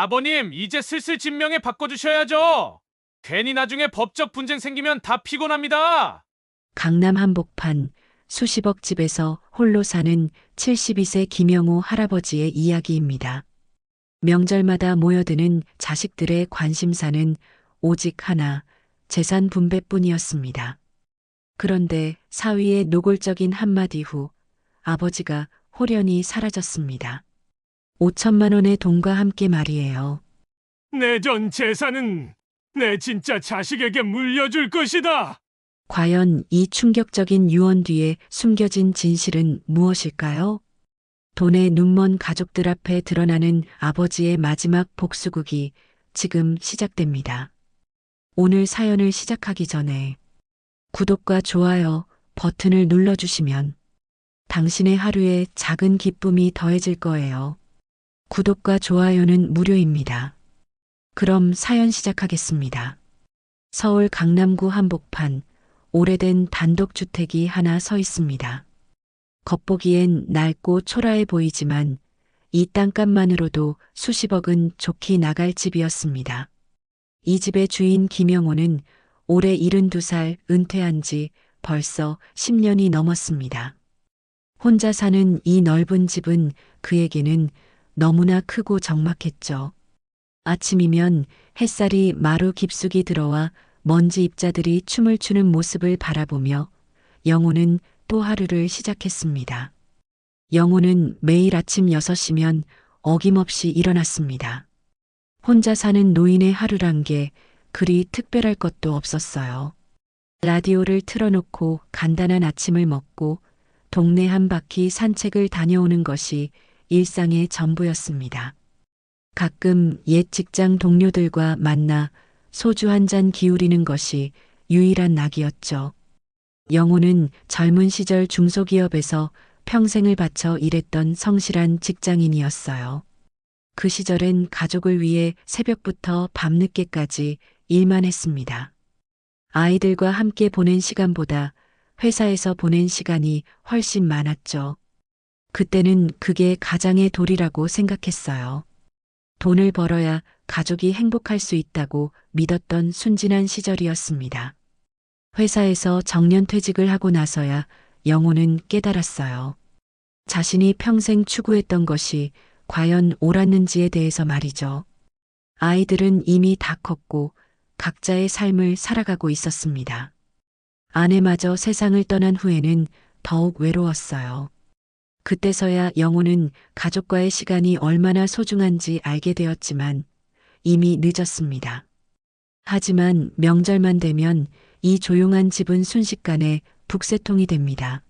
아버님, 이제 슬슬 진명에 바꿔주셔야죠. 괜히 나중에 법적 분쟁 생기면 다 피곤합니다. 강남 한복판 수십억 집에서 홀로 사는 72세 김영우 할아버지의 이야기입니다. 명절마다 모여드는 자식들의 관심사는 오직 하나, 재산 분배뿐이었습니다. 그런데 사위의 노골적인 한마디 후 아버지가 홀연히 사라졌습니다. 5천만 원의 돈과 함께 말이에요. 내 전 재산은 내 진짜 자식에게 물려줄 것이다. 과연 이 충격적인 유언 뒤에 숨겨진 진실은 무엇일까요? 돈에 눈먼 가족들 앞에 드러나는 아버지의 마지막 복수극이 지금 시작됩니다. 오늘 사연을 시작하기 전에 구독과 좋아요 버튼을 눌러주시면 당신의 하루에 작은 기쁨이 더해질 거예요. 구독과 좋아요는 무료입니다. 그럼 사연 시작하겠습니다. 서울 강남구 한복판 오래된 단독주택이 하나 서 있습니다. 겉보기엔 낡고 초라해 보이지만 이 땅값만으로도 수십억은 좋게 나갈 집이었습니다. 이 집의 주인 김영호는 올해 72살 은퇴한 지 벌써 10년이 넘었습니다. 혼자 사는 이 넓은 집은 그에게는 너무나 크고 적막했죠. 아침이면 햇살이 마루 깊숙이 들어와 먼지 입자들이 춤을 추는 모습을 바라보며 영호는 또 하루를 시작했습니다. 영호는 매일 아침 6시면 어김없이 일어났습니다. 혼자 사는 노인의 하루란 게 그리 특별할 것도 없었어요. 라디오를 틀어놓고 간단한 아침을 먹고 동네 한 바퀴 산책을 다녀오는 것이 일상의 전부였습니다. 가끔 옛 직장 동료들과 만나 소주 한 잔 기울이는 것이 유일한 낙이었죠. 영호는 젊은 시절 중소기업에서 평생을 바쳐 일했던 성실한 직장인이었어요. 그 시절엔 가족을 위해 새벽부터 밤늦게까지 일만 했습니다. 아이들과 함께 보낸 시간보다 회사에서 보낸 시간이 훨씬 많았죠. 그때는 그게 가장의 도리라고 생각했어요. 돈을 벌어야 가족이 행복할 수 있다고 믿었던 순진한 시절이었습니다. 회사에서 정년퇴직을 하고 나서야 영호는 깨달았어요. 자신이 평생 추구했던 것이 과연 옳았는지에 대해서 말이죠. 아이들은 이미 다 컸고 각자의 삶을 살아가고 있었습니다. 아내마저 세상을 떠난 후에는 더욱 외로웠어요. 그때서야 영호는 가족과의 시간이 얼마나 소중한지 알게 되었지만 이미 늦었습니다. 하지만 명절만 되면 이 조용한 집은 순식간에 북새통이 됩니다.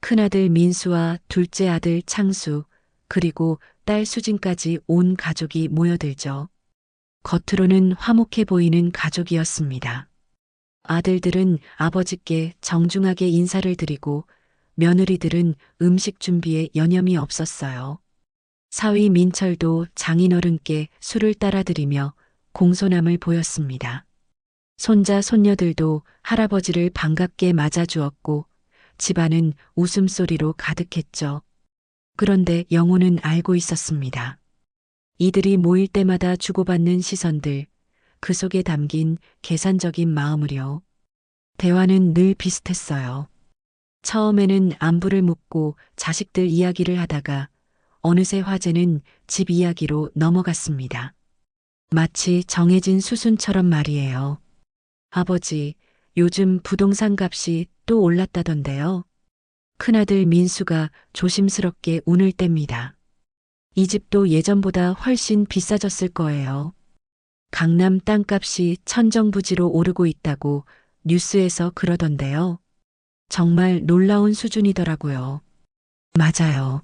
큰아들 민수와 둘째 아들 창수, 그리고 딸 수진까지 온 가족이 모여들죠. 겉으로는 화목해 보이는 가족이었습니다. 아들들은 아버지께 정중하게 인사를 드리고 며느리들은 음식 준비에 여념이 없었어요. 사위 민철도 장인어른께 술을 따라드리며 공손함을 보였습니다. 손자 손녀들도 할아버지를 반갑게 맞아주었고 집안은 웃음소리로 가득했죠. 그런데 영호는 알고 있었습니다. 이들이 모일 때마다 주고받는 시선들, 그 속에 담긴 계산적인 마음을요. 대화는 늘 비슷했어요. 처음에는 안부를 묻고 자식들 이야기를 하다가 어느새 화제는 집 이야기로 넘어갔습니다. 마치 정해진 수순처럼 말이에요. 아버지, 요즘 부동산 값이 또 올랐다던데요. 큰아들 민수가 조심스럽게 운을 뗍니다. 이 집도 예전보다 훨씬 비싸졌을 거예요. 강남 땅값이 천정부지로 오르고 있다고 뉴스에서 그러던데요. 정말 놀라운 수준이더라고요. 맞아요.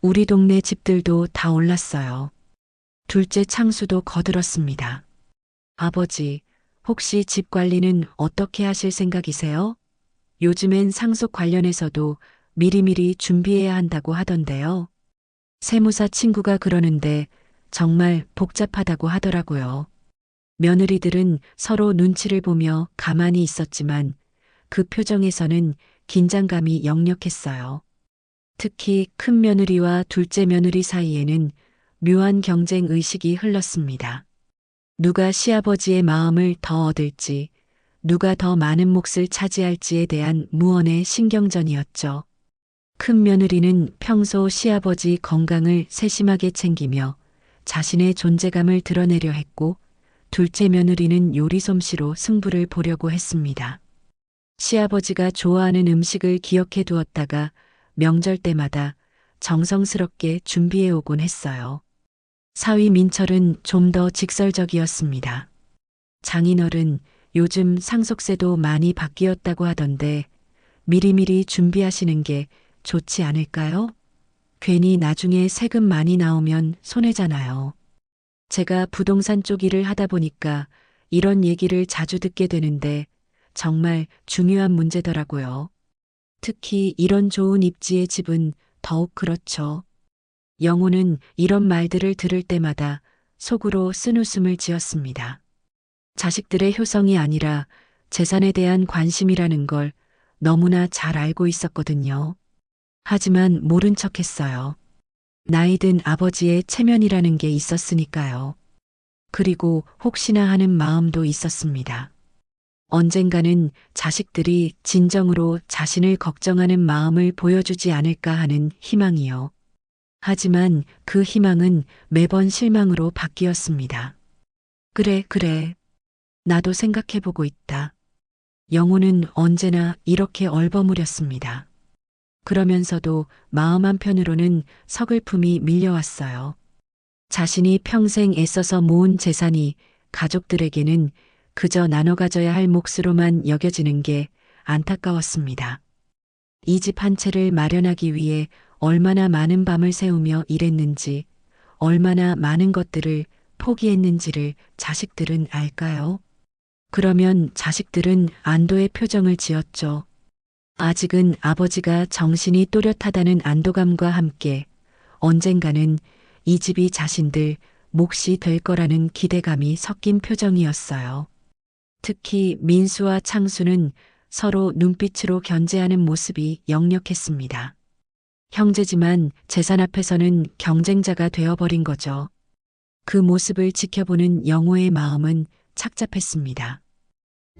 우리 동네 집들도 다 올랐어요. 둘째 창수도 거들었습니다. 아버지, 혹시 집 관리는 어떻게 하실 생각이세요? 요즘엔 상속 관련해서도 미리미리 준비해야 한다고 하던데요. 세무사 친구가 그러는데 정말 복잡하다고 하더라고요. 며느리들은 서로 눈치를 보며 가만히 있었지만 그 표정에서는 긴장감이 역력했어요. 특히 큰 며느리와 둘째 며느리 사이에는 묘한 경쟁 의식이 흘렀습니다. 누가 시아버지의 마음을 더 얻을지, 누가 더 많은 몫을 차지할지에 대한 무언의 신경전이었죠. 큰 며느리는 평소 시아버지 건강을 세심하게 챙기며 자신의 존재감을 드러내려 했고, 둘째 며느리는 요리 솜씨로 승부를 보려고 했습니다. 시아버지가 좋아하는 음식을 기억해 두었다가 명절 때마다 정성스럽게 준비해 오곤 했어요. 사위 민철은 좀 더 직설적이었습니다. 장인어른, 요즘 상속세도 많이 바뀌었다고 하던데 미리미리 준비하시는 게 좋지 않을까요? 괜히 나중에 세금 많이 나오면 손해잖아요. 제가 부동산 쪽 일을 하다 보니까 이런 얘기를 자주 듣게 되는데 정말 중요한 문제더라고요. 특히 이런 좋은 입지의 집은 더욱 그렇죠. 영호는 이런 말들을 들을 때마다 속으로 쓴웃음을 지었습니다. 자식들의 효성이 아니라 재산에 대한 관심이라는 걸 너무나 잘 알고 있었거든요. 하지만 모른 척 했어요. 나이 든 아버지의 체면이라는 게 있었으니까요. 그리고 혹시나 하는 마음도 있었습니다. 언젠가는 자식들이 진정으로 자신을 걱정하는 마음을 보여주지 않을까 하는 희망이요. 하지만 그 희망은 매번 실망으로 바뀌었습니다. 그래. 나도 생각해보고 있다. 영호는 언제나 이렇게 얼버무렸습니다. 그러면서도 마음 한편으로는 서글픔이 밀려왔어요. 자신이 평생 애써서 모은 재산이 가족들에게는 그저 나눠 가져야 할 몫으로만 여겨지는 게 안타까웠습니다. 이 집 한 채를 마련하기 위해 얼마나 많은 밤을 새우며 일했는지, 얼마나 많은 것들을 포기했는지를 자식들은 알까요? 그러면 자식들은 안도의 표정을 지었죠. 아직은 아버지가 정신이 또렷하다는 안도감과 함께 언젠가는 이 집이 자신들 몫이 될 거라는 기대감이 섞인 표정이었어요. 특히 민수와 창수는 서로 눈빛으로 견제하는 모습이 역력했습니다. 형제지만 재산 앞에서는 경쟁자가 되어버린 거죠. 그 모습을 지켜보는 영호의 마음은 착잡했습니다.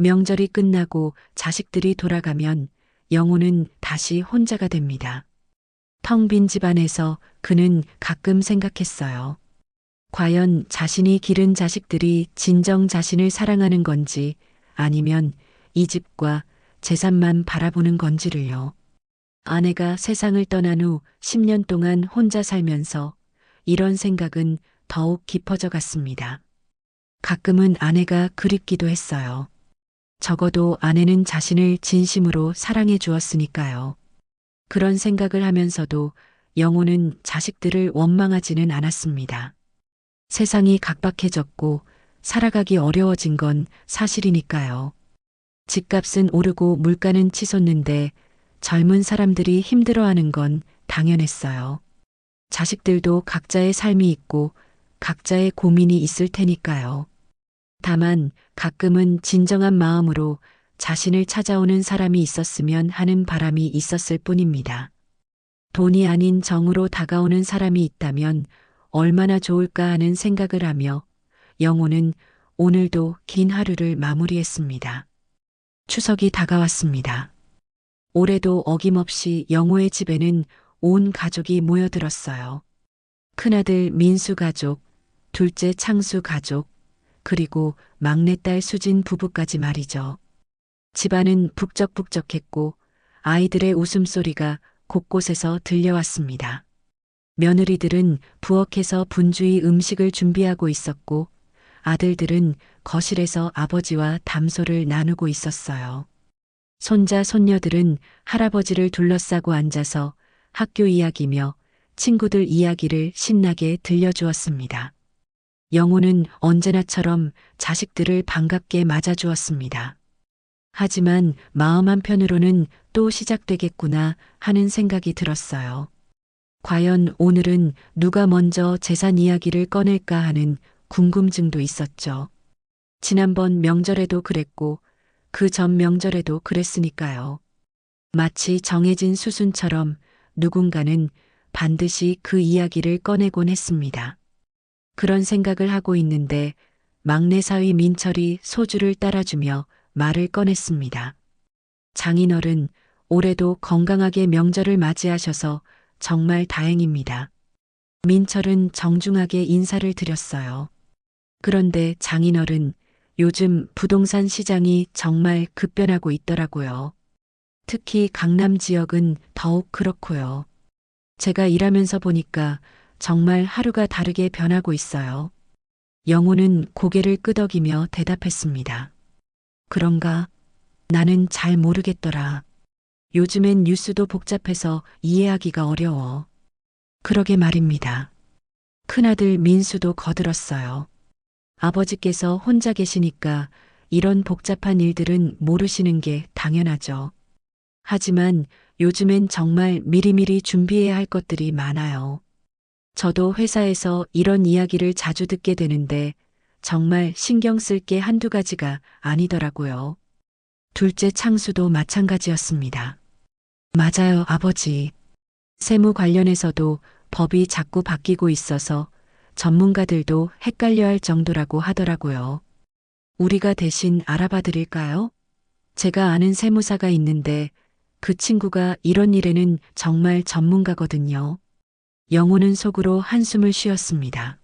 명절이 끝나고 자식들이 돌아가면 영호는 다시 혼자가 됩니다. 텅 빈 집안에서 그는 가끔 생각했어요. 과연 자신이 기른 자식들이 진정 자신을 사랑하는 건지 아니면 이 집과 재산만 바라보는 건지를요. 아내가 세상을 떠난 후 10년 동안 혼자 살면서 이런 생각은 더욱 깊어져 갔습니다. 가끔은 아내가 그립기도 했어요. 적어도 아내는 자신을 진심으로 사랑해 주었으니까요. 그런 생각을 하면서도 영호는 자식들을 원망하지는 않았습니다. 세상이 각박해졌고 살아가기 어려워진 건 사실이니까요. 집값은 오르고 물가는 치솟는데 젊은 사람들이 힘들어하는 건 당연했어요. 자식들도 각자의 삶이 있고 각자의 고민이 있을 테니까요. 다만 가끔은 진정한 마음으로 자신을 찾아오는 사람이 있었으면 하는 바람이 있었을 뿐입니다. 돈이 아닌 정으로 다가오는 사람이 있다면 얼마나 좋을까 하는 생각을 하며 영호는 오늘도 긴 하루를 마무리했습니다. 추석이 다가왔습니다. 올해도 어김없이 영호의 집에는 온 가족이 모여들었어요. 큰아들 민수 가족, 둘째 창수 가족, 그리고 막내딸 수진 부부까지 말이죠. 집안은 북적북적했고 아이들의 웃음소리가 곳곳에서 들려왔습니다. 며느리들은 부엌에서 분주히 음식을 준비하고 있었고 아들들은 거실에서 아버지와 담소를 나누고 있었어요. 손자, 손녀들은 할아버지를 둘러싸고 앉아서 학교 이야기며 친구들 이야기를 신나게 들려주었습니다. 영호는 언제나처럼 자식들을 반갑게 맞아주었습니다. 하지만 마음 한편으로는 또 시작되겠구나 하는 생각이 들었어요. 과연 오늘은 누가 먼저 재산 이야기를 꺼낼까 하는 궁금증도 있었죠. 지난번 명절에도 그랬고 그 전 명절에도 그랬으니까요. 마치 정해진 수순처럼 누군가는 반드시 그 이야기를 꺼내곤 했습니다. 그런 생각을 하고 있는데 막내 사위 민철이 소주를 따라주며 말을 꺼냈습니다. 장인어른, 올해도 건강하게 명절을 맞이하셔서 정말 다행입니다. 민철은 정중하게 인사를 드렸어요. 그런데 장인어른, 요즘 부동산 시장이 정말 급변하고 있더라고요. 특히 강남 지역은 더욱 그렇고요. 제가 일하면서 보니까 정말 하루가 다르게 변하고 있어요. 영호는 고개를 끄덕이며 대답했습니다. 그런가? 나는 잘 모르겠더라. 요즘엔 뉴스도 복잡해서 이해하기가 어려워. 그러게 말입니다. 큰아들 민수도 거들었어요. 아버지께서 혼자 계시니까 이런 복잡한 일들은 모르시는 게 당연하죠. 하지만 요즘엔 정말 미리미리 준비해야 할 것들이 많아요. 저도 회사에서 이런 이야기를 자주 듣게 되는데 정말 신경 쓸 게 한두 가지가 아니더라고요. 둘째 창수도 마찬가지였습니다. 맞아요, 아버지. 세무 관련해서도 법이 자꾸 바뀌고 있어서 전문가들도 헷갈려 할 정도라고 하더라고요. 우리가 대신 알아봐 드릴까요? 제가 아는 세무사가 있는데 그 친구가 이런 일에는 정말 전문가거든요. 영호는 속으로 한숨을 쉬었습니다.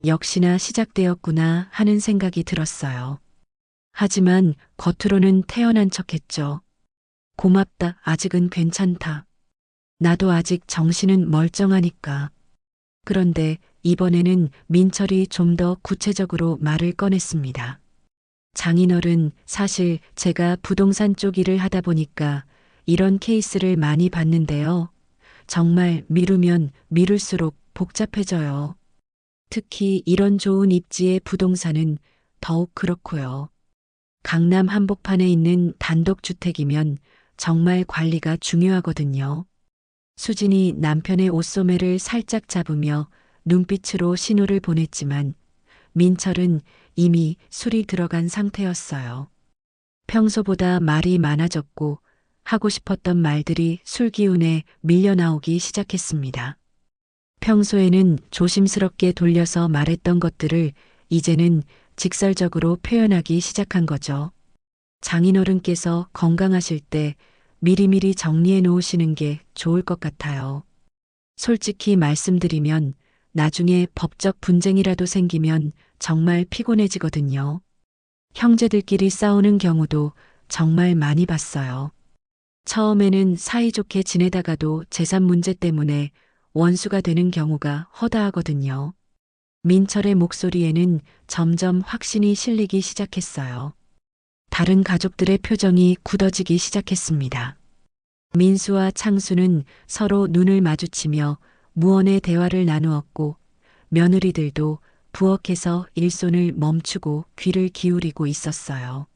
역시나 시작되었구나 하는 생각이 들었어요. 하지만 겉으로는 태연한 척했죠. 고맙다, 아직은 괜찮다. 나도 아직 정신은 멀쩡하니까. 그런데 이번에는 민철이 좀 더 구체적으로 말을 꺼냈습니다. 장인어른, 사실 제가 부동산 쪽 일을 하다 보니까 이런 케이스를 많이 봤는데요. 정말 미루면 미룰수록 복잡해져요. 특히 이런 좋은 입지의 부동산은 더욱 그렇고요. 강남 한복판에 있는 단독주택이면 정말 관리가 중요하거든요. 수진이 남편의 옷소매를 살짝 잡으며 눈빛으로 신호를 보냈지만 민철은 이미 술이 들어간 상태였어요. 평소보다 말이 많아졌고 하고 싶었던 말들이 술 기운에 밀려 나오기 시작했습니다. 평소에는 조심스럽게 돌려서 말했던 것들을 이제는 직설적으로 표현하기 시작한 거죠. 장인어른께서 건강하실 때 미리미리 정리해 놓으시는 게 좋을 것 같아요. 솔직히 말씀드리면 나중에 법적 분쟁이라도 생기면 정말 피곤해지거든요. 형제들끼리 싸우는 경우도 정말 많이 봤어요. 처음에는 사이좋게 지내다가도 재산 문제 때문에 원수가 되는 경우가 허다하거든요. 민철의 목소리에는 점점 확신이 실리기 시작했어요. 다른 가족들의 표정이 굳어지기 시작했습니다. 민수와 창수는 서로 눈을 마주치며 무언의 대화를 나누었고 며느리들도 부엌에서 일손을 멈추고 귀를 기울이고 있었어요.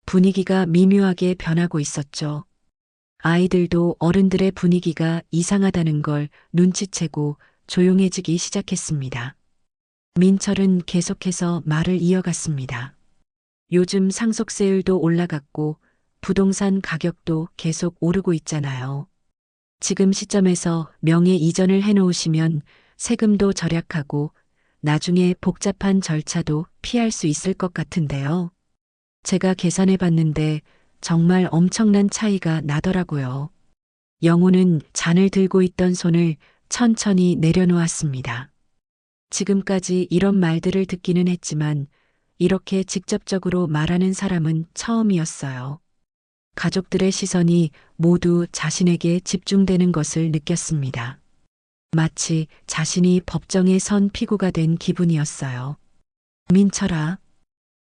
분위기가 미묘하게 변하고 있었죠. 아이들도 어른들의 분위기가 이상하다는 걸 눈치채고 조용해지기 시작했습니다. 민철은 계속해서 말을 이어갔습니다. 요즘 상속세율도 올라갔고 부동산 가격도 계속 오르고 있잖아요. 지금 시점에서 명의 이전을 해놓으시면 세금도 절약하고 나중에 복잡한 절차도 피할 수 있을 것 같은데요. 제가 계산해 봤는데 정말 엄청난 차이가 나더라고요. 영호는 잔을 들고 있던 손을 천천히 내려놓았습니다. 지금까지 이런 말들을 듣기는 했지만 이렇게 직접적으로 말하는 사람은 처음이었어요. 가족들의 시선이 모두 자신에게 집중되는 것을 느꼈습니다. 마치 자신이 법정에 선 피고가 된 기분이었어요. 민철아.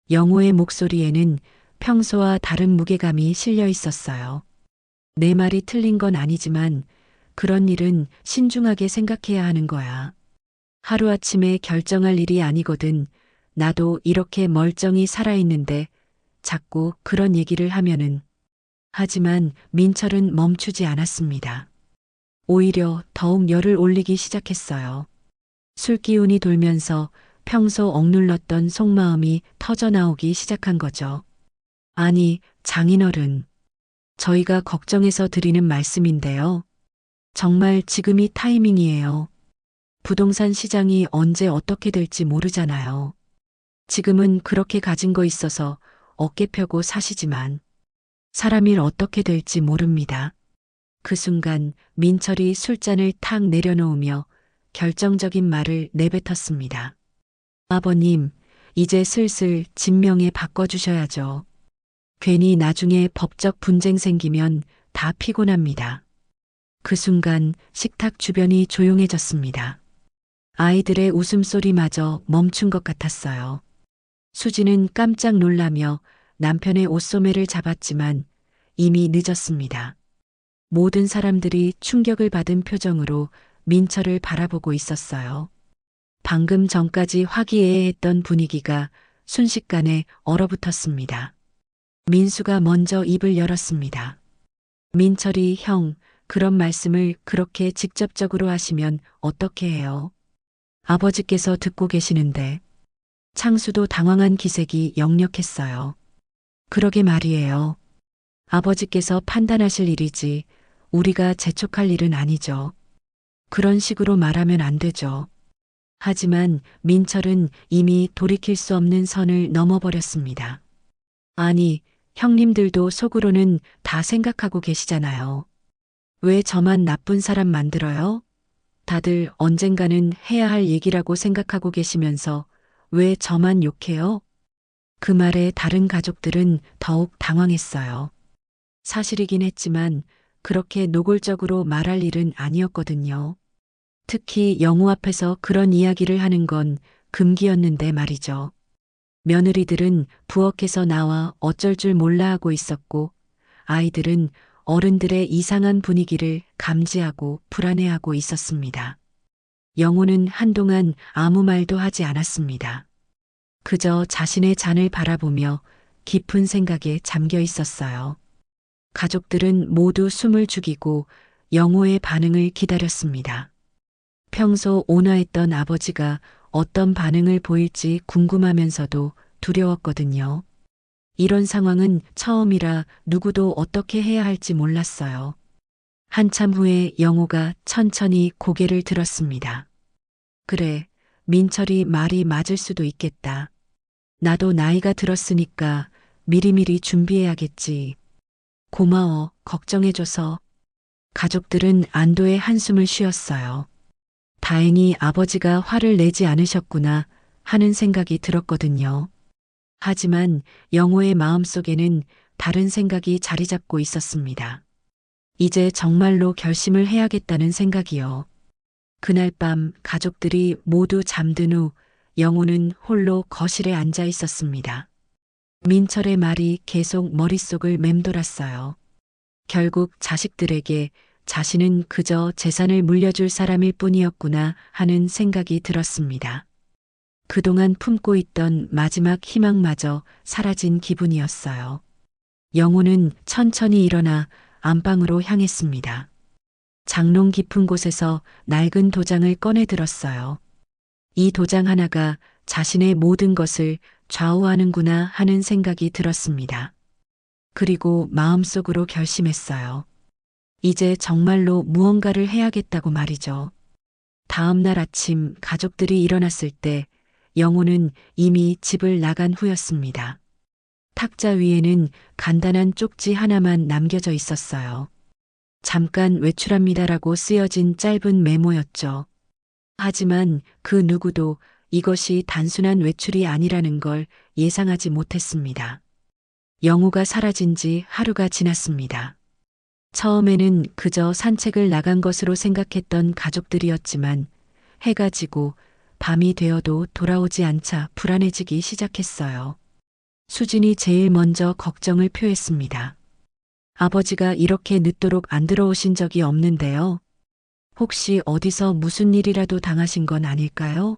영호의 목소리에는 평소와 다른 무게감이 실려 있었어요. 내 말이 틀린 건 아니지만 그런 일은 신중하게 생각해야 하는 거야. 하루아침에 결정할 일이 아니거든. 나도 이렇게 멀쩡히 살아있는데 자꾸 그런 얘기를 하면은. 하지만 민철은 멈추지 않았습니다. 오히려 더욱 열을 올리기 시작했어요. 술기운이 돌면서 평소 억눌렀던 속마음이 터져나오기 시작한 거죠. 아니, 장인어른. 저희가 걱정해서 드리는 말씀인데요. 정말 지금이 타이밍이에요. 부동산 시장이 언제 어떻게 될지 모르잖아요. 지금은 그렇게 가진 거 있어서 어깨 펴고 사시지만 사람 일 어떻게 될지 모릅니다. 그 순간 민철이 술잔을 탁 내려놓으며 결정적인 말을 내뱉었습니다. 아버님, 이제 슬슬 진명에 바꿔주셔야죠. 괜히 나중에 법적 분쟁 생기면 다 피곤합니다. 그 순간 식탁 주변이 조용해졌습니다. 아이들의 웃음소리마저 멈춘 것 같았어요. 수지는 깜짝 놀라며 남편의 옷소매를 잡았지만 이미 늦었습니다. 모든 사람들이 충격을 받은 표정으로 민철을 바라보고 있었어요. 방금 전까지 화기애애했던 분위기가 순식간에 얼어붙었습니다. 민수가 먼저 입을 열었습니다. 민철이 형, 그런 말씀을 그렇게 직접적으로 하시면 어떻게 해요? 아버지께서 듣고 계시는데. 창수도 당황한 기색이 역력했어요. 그러게 말이에요. 아버지께서 판단하실 일이지 우리가 재촉할 일은 아니죠. 그런 식으로 말하면 안 되죠. 하지만 민철은 이미 돌이킬 수 없는 선을 넘어버렸습니다. 아니, 형님들도 속으로는 다 생각하고 계시잖아요. 왜 저만 나쁜 사람 만들어요? 다들 언젠가는 해야 할 얘기라고 생각하고 계시면서 왜 저만 욕해요? 그 말에 다른 가족들은 더욱 당황했어요. 사실이긴 했지만 그렇게 노골적으로 말할 일은 아니었거든요. 특히 영우 앞에서 그런 이야기를 하는 건 금기였는데 말이죠. 며느리들은 부엌에서 나와 어쩔 줄 몰라 하고 있었고 아이들은 어른들의 이상한 분위기를 감지하고 불안해하고 있었습니다. 영우는 한동안 아무 말도 하지 않았습니다. 그저 자신의 잔을 바라보며 깊은 생각에 잠겨 있었어요. 가족들은 모두 숨을 죽이고 영우의 반응을 기다렸습니다. 평소 온화했던 아버지가 어떤 반응을 보일지 궁금하면서도 두려웠거든요. 이런 상황은 처음이라 누구도 어떻게 해야 할지 몰랐어요. 한참 후에 영우가 천천히 고개를 들었습니다. 그래, 민철이 말이 맞을 수도 있겠다. 나도 나이가 들었으니까 미리미리 준비해야겠지. 고마워, 걱정해줘서. 가족들은 안도의 한숨을 쉬었어요. 다행히 아버지가 화를 내지 않으셨구나 하는 생각이 들었거든요. 하지만 영호의 마음속에는 다른 생각이 자리 잡고 있었습니다. 이제 정말로 결심을 해야겠다는 생각이요. 그날 밤 가족들이 모두 잠든 후 영호는 홀로 거실에 앉아 있었습니다. 민철의 말이 계속 머릿속을 맴돌았어요. 결국 자식들에게 자신은 그저 재산을 물려줄 사람일 뿐이었구나 하는 생각이 들었습니다. 그동안 품고 있던 마지막 희망마저 사라진 기분이었어요. 영호는 천천히 일어나 안방으로 향했습니다. 장롱 깊은 곳에서 낡은 도장을 꺼내 들었어요. 이 도장 하나가 자신의 모든 것을 좌우하는구나 하는 생각이 들었습니다. 그리고 마음속으로 결심했어요. 이제 정말로 무언가를 해야겠다고 말이죠. 다음 날 아침 가족들이 일어났을 때 영호는 이미 집을 나간 후였습니다. 탁자 위에는 간단한 쪽지 하나만 남겨져 있었어요. 잠깐 외출합니다라고 쓰여진 짧은 메모였죠. 하지만 그 누구도 이것이 단순한 외출이 아니라는 걸 예상하지 못했습니다. 영우가 사라진 지 하루가 지났습니다. 처음에는 그저 산책을 나간 것으로 생각했던 가족들이었지만 해가 지고 밤이 되어도 돌아오지 않자 불안해지기 시작했어요. 수진이 제일 먼저 걱정을 표했습니다. 아버지가 이렇게 늦도록 안 들어오신 적이 없는데요. 혹시 어디서 무슨 일이라도 당하신 건 아닐까요?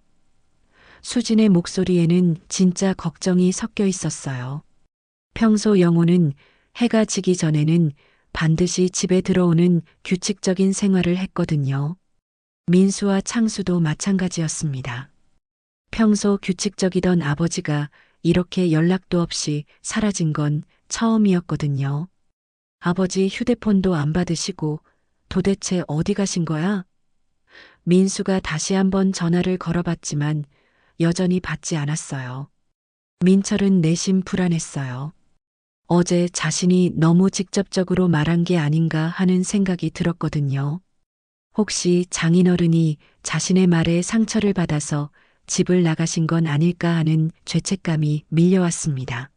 수진의 목소리에는 진짜 걱정이 섞여 있었어요. 평소 영호는 해가 지기 전에는 반드시 집에 들어오는 규칙적인 생활을 했거든요. 민수와 창수도 마찬가지였습니다. 평소 규칙적이던 아버지가 이렇게 연락도 없이 사라진 건 처음이었거든요. 아버지 휴대폰도 안 받으시고 도대체 어디 가신 거야? 민수가 다시 한번 전화를 걸어봤지만 여전히 받지 않았어요. 민철은 내심 불안했어요. 어제 자신이 너무 직접적으로 말한 게 아닌가 하는 생각이 들었거든요. 혹시 장인어른이 자신의 말에 상처를 받아서 집을 나가신 건 아닐까 하는 죄책감이 밀려왔습니다.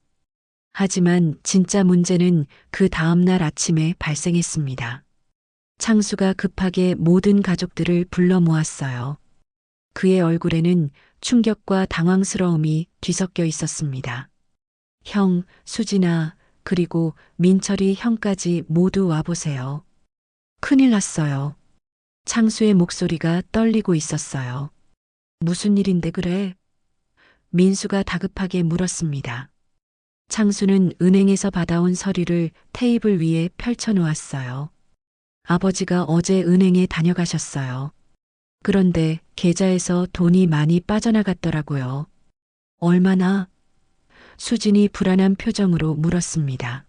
하지만 진짜 문제는 그 다음날 아침에 발생했습니다. 창수가 급하게 모든 가족들을 불러 모았어요. 그의 얼굴에는 충격과 당황스러움이 뒤섞여 있었습니다. 형, 수진아, 그리고 민철이 형까지 모두 와보세요. 큰일 났어요. 창수의 목소리가 떨리고 있었어요. 무슨 일인데 그래? 민수가 다급하게 물었습니다. 창수는 은행에서 받아온 서류를 테이블 위에 펼쳐놓았어요. 아버지가 어제 은행에 다녀가셨어요. 그런데 계좌에서 돈이 많이 빠져나갔더라고요. 얼마나? 수진이 불안한 표정으로 물었습니다.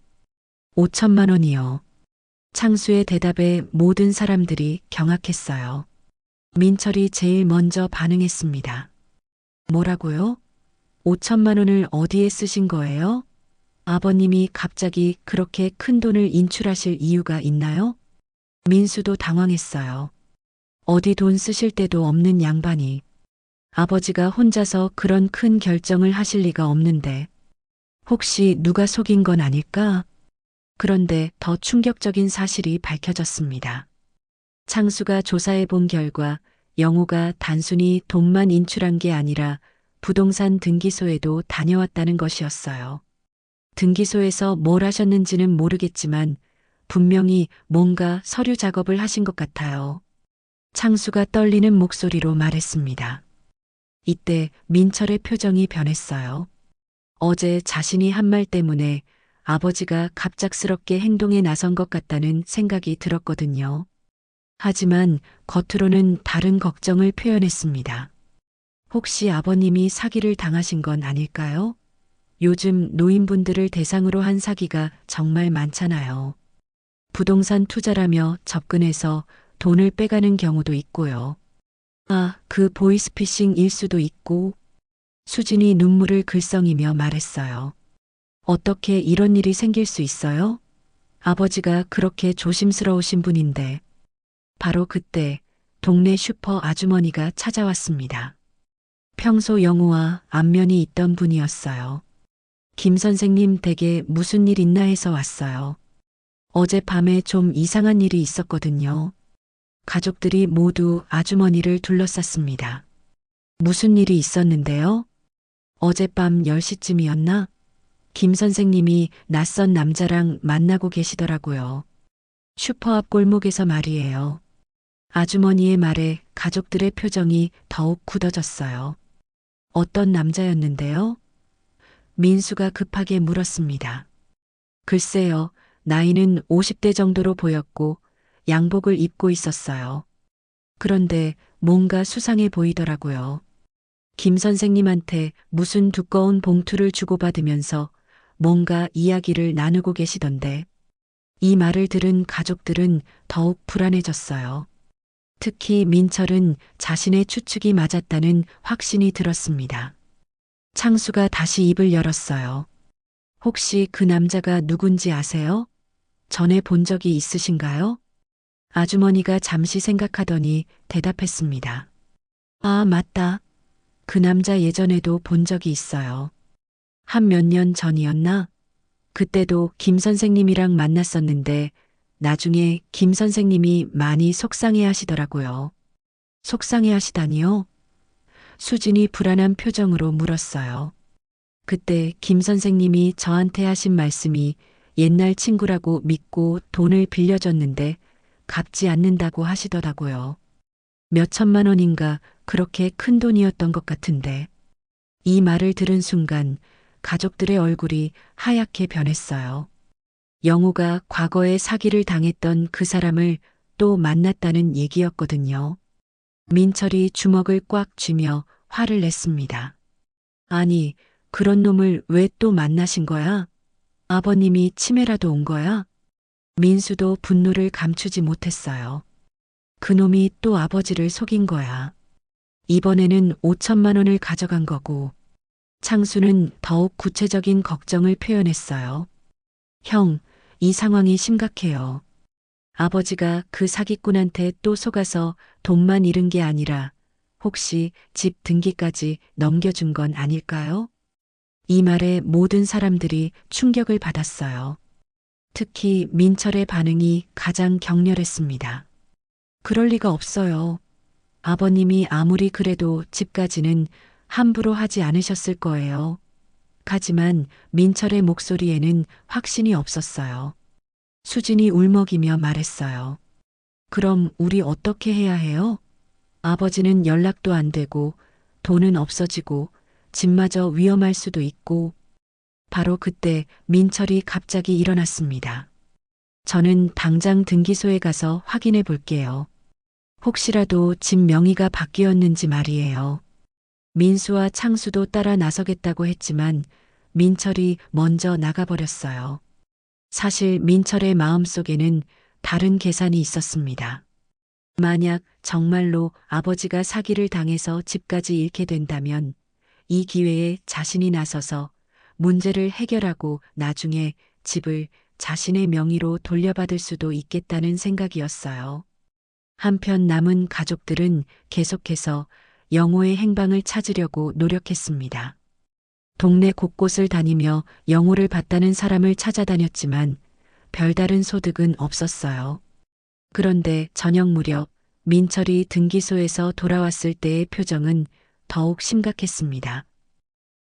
5천만 원이요. 창수의 대답에 모든 사람들이 경악했어요. 민철이 제일 먼저 반응했습니다. 뭐라고요? 5천만 원을 어디에 쓰신 거예요? 아버님이 갑자기 그렇게 큰 돈을 인출하실 이유가 있나요? 민수도 당황했어요. 어디 돈 쓰실 데도 없는 양반이 아버지가 혼자서 그런 큰 결정을 하실 리가 없는데 혹시 누가 속인 건 아닐까? 그런데 더 충격적인 사실이 밝혀졌습니다. 창수가 조사해 본 결과 영호가 단순히 돈만 인출한 게 아니라 부동산 등기소에도 다녀왔다는 것이었어요. 등기소에서 뭘 하셨는지는 모르겠지만 분명히 뭔가 서류 작업을 하신 것 같아요. 창수가 떨리는 목소리로 말했습니다. 이때 민철의 표정이 변했어요. 어제 자신이 한 말 때문에 아버지가 갑작스럽게 행동에 나선 것 같다는 생각이 들었거든요. 하지만 겉으로는 다른 걱정을 표현했습니다. 혹시 아버님이 사기를 당하신 건 아닐까요? 요즘 노인분들을 대상으로 한 사기가 정말 많잖아요. 부동산 투자라며 접근해서 돈을 빼가는 경우도 있고요. 아, 그 보이스피싱일 수도 있고. 수진이 눈물을 글썽이며 말했어요. 어떻게 이런 일이 생길 수 있어요? 아버지가 그렇게 조심스러우신 분인데. 바로 그때 동네 슈퍼 아주머니가 찾아왔습니다. 평소 영우와 안면이 있던 분이었어요. 김 선생님 댁에 무슨 일 있나 해서 왔어요. 어젯밤에 좀 이상한 일이 있었거든요. 가족들이 모두 아주머니를 둘러쌌습니다. 무슨 일이 있었는데요? 어젯밤 10시쯤이었나? 김 선생님이 낯선 남자랑 만나고 계시더라고요. 슈퍼 앞 골목에서 말이에요. 아주머니의 말에 가족들의 표정이 더욱 굳어졌어요. 어떤 남자였는데요? 민수가 급하게 물었습니다. 글쎄요, 나이는 50대 정도로 보였고 양복을 입고 있었어요. 그런데 뭔가 수상해 보이더라고요. 김 선생님한테 무슨 두꺼운 봉투를 주고받으면서 뭔가 이야기를 나누고 계시던데 이 말을 들은 가족들은 더욱 불안해졌어요. 특히 민철은 자신의 추측이 맞았다는 확신이 들었습니다. 창수가 다시 입을 열었어요. 혹시 그 남자가 누군지 아세요? 전에 본 적이 있으신가요? 아주머니가 잠시 생각하더니 대답했습니다. 아, 맞다. 그 남자 예전에도 본 적이 있어요. 한 몇 년 전이었나? 그때도 김 선생님이랑 만났었는데 나중에 김 선생님이 많이 속상해 하시더라고요. 속상해 하시다니요? 수진이 불안한 표정으로 물었어요. 그때 김 선생님이 저한테 하신 말씀이 옛날 친구라고 믿고 돈을 빌려줬는데 갚지 않는다고 하시더라고요. 몇 천만 원인가 그렇게 큰 돈이었던 것 같은데. 이 말을 들은 순간 가족들의 얼굴이 하얗게 변했어요. 영우가 과거에 사기를 당했던 그 사람을 또 만났다는 얘기였거든요. 민철이 주먹을 꽉 쥐며 화를 냈습니다. 아니, 그런 놈을 왜 또 만나신 거야? 아버님이 치매라도 온 거야? 민수도 분노를 감추지 못했어요. 그놈이 또 아버지를 속인 거야. 이번에는 5천만 원을 가져간 거고. 창수는 더욱 구체적인 걱정을 표현했어요. 형, 이 상황이 심각해요. 아버지가 그 사기꾼한테 또 속아서 돈만 잃은 게 아니라 혹시 집 등기까지 넘겨준 건 아닐까요? 이 말에 모든 사람들이 충격을 받았어요. 특히 민철의 반응이 가장 격렬했습니다. 그럴 리가 없어요. 아버님이 아무리 그래도 집까지는 함부로 하지 않으셨을 거예요. 하지만 민철의 목소리에는 확신이 없었어요. 수진이 울먹이며 말했어요. 그럼 우리 어떻게 해야 해요? 아버지는 연락도 안 되고 돈은 없어지고 집마저 위험할 수도 있고. 바로 그때 민철이 갑자기 일어났습니다. 저는 당장 등기소에 가서 확인해 볼게요. 혹시라도 집 명의가 바뀌었는지 말이에요. 민수와 창수도 따라 나서겠다고 했지만 민철이 먼저 나가버렸어요. 사실 민철의 마음속에는 다른 계산이 있었습니다. 만약 정말로 아버지가 사기를 당해서 집까지 잃게 된다면 이 기회에 자신이 나서서 문제를 해결하고 나중에 집을 자신의 명의로 돌려받을 수도 있겠다는 생각이었어요. 한편 남은 가족들은 계속해서 영호의 행방을 찾으려고 노력했습니다. 동네 곳곳을 다니며 영호를 봤다는 사람을 찾아다녔지만 별다른 소득은 없었어요. 그런데 저녁 무렵 민철이 등기소에서 돌아왔을 때의 표정은 더욱 심각했습니다.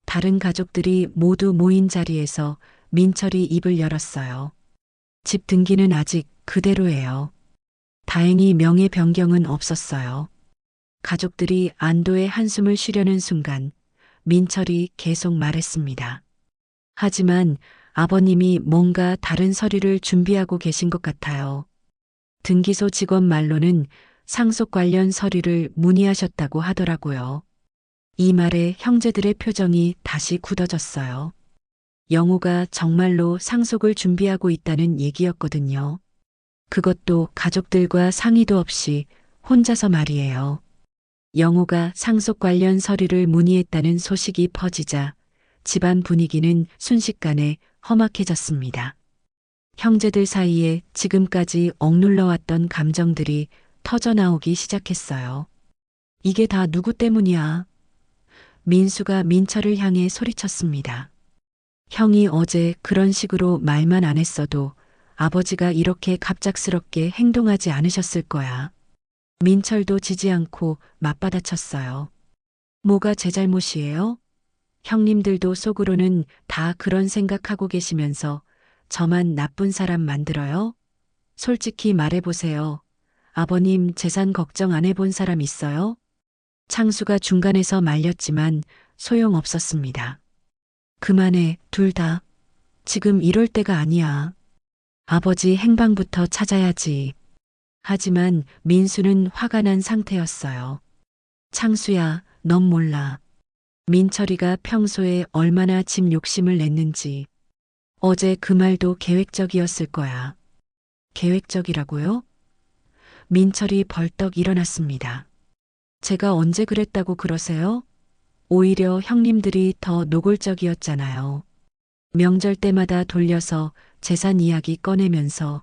다른 가족들이 모두 모인 자리에서 민철이 입을 열었어요. 집 등기는 아직 그대로예요. 다행히 명예 변경은 없었어요. 가족들이 안도의 한숨을 쉬려는 순간 민철이 계속 말했습니다. 하지만 아버님이 뭔가 다른 서류를 준비하고 계신 것 같아요. 등기소 직원 말로는 상속 관련 서류를 문의하셨다고 하더라고요. 이 말에 형제들의 표정이 다시 굳어졌어요. 영호가 정말로 상속을 준비하고 있다는 얘기였거든요. 그것도 가족들과 상의도 없이 혼자서 말이에요. 영호가 상속 관련 서류를 문의했다는 소식이 퍼지자 집안 분위기는 순식간에 험악해졌습니다. 형제들 사이에 지금까지 억눌러왔던 감정들이 터져나오기 시작했어요. 이게 다 누구 때문이야? 민수가 민철을 향해 소리쳤습니다. 형이 어제 그런 식으로 말만 안 했어도 아버지가 이렇게 갑작스럽게 행동하지 않으셨을 거야. 민철도 지지 않고 맞받아쳤어요. 뭐가 제 잘못이에요? 형님들도 속으로는 다 그런 생각하고 계시면서 저만 나쁜 사람 만들어요? 솔직히 말해보세요. 아버님 재산 걱정 안 해본 사람 있어요? 창수가 중간에서 말렸지만 소용없었습니다. 그만해, 둘 다. 지금 이럴 때가 아니야. 아버지 행방부터 찾아야지. 하지만 민수는 화가 난 상태였어요. 창수야, 넌 몰라. 민철이가 평소에 얼마나 집 욕심을 냈는지. 어제 그 말도 계획적이었을 거야. 계획적이라고요? 민철이 벌떡 일어났습니다. 제가 언제 그랬다고 그러세요? 오히려 형님들이 더 노골적이었잖아요. 명절 때마다 돌려서 재산 이야기 꺼내면서.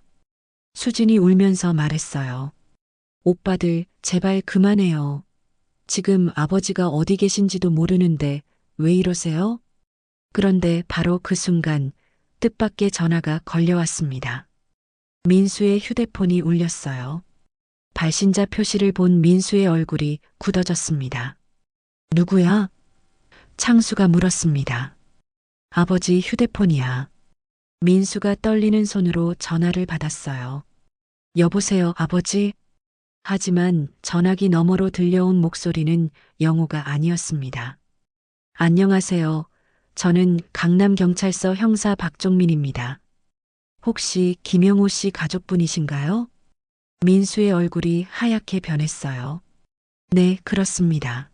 수진이 울면서 말했어요. 오빠들 제발 그만해요. 지금 아버지가 어디 계신지도 모르는데 왜 이러세요? 그런데 바로 그 순간 뜻밖의 전화가 걸려왔습니다. 민수의 휴대폰이 울렸어요. 발신자 표시를 본 민수의 얼굴이 굳어졌습니다. 누구야? 창수가 물었습니다. 아버지 휴대폰이야. 민수가 떨리는 손으로 전화를 받았어요. 여보세요, 아버지? 하지만 전화기 너머로 들려온 목소리는 영호가 아니었습니다. 안녕하세요. 저는 강남경찰서 형사 박종민입니다. 혹시 김영호 씨 가족분이신가요? 민수의 얼굴이 하얗게 변했어요. 네, 그렇습니다.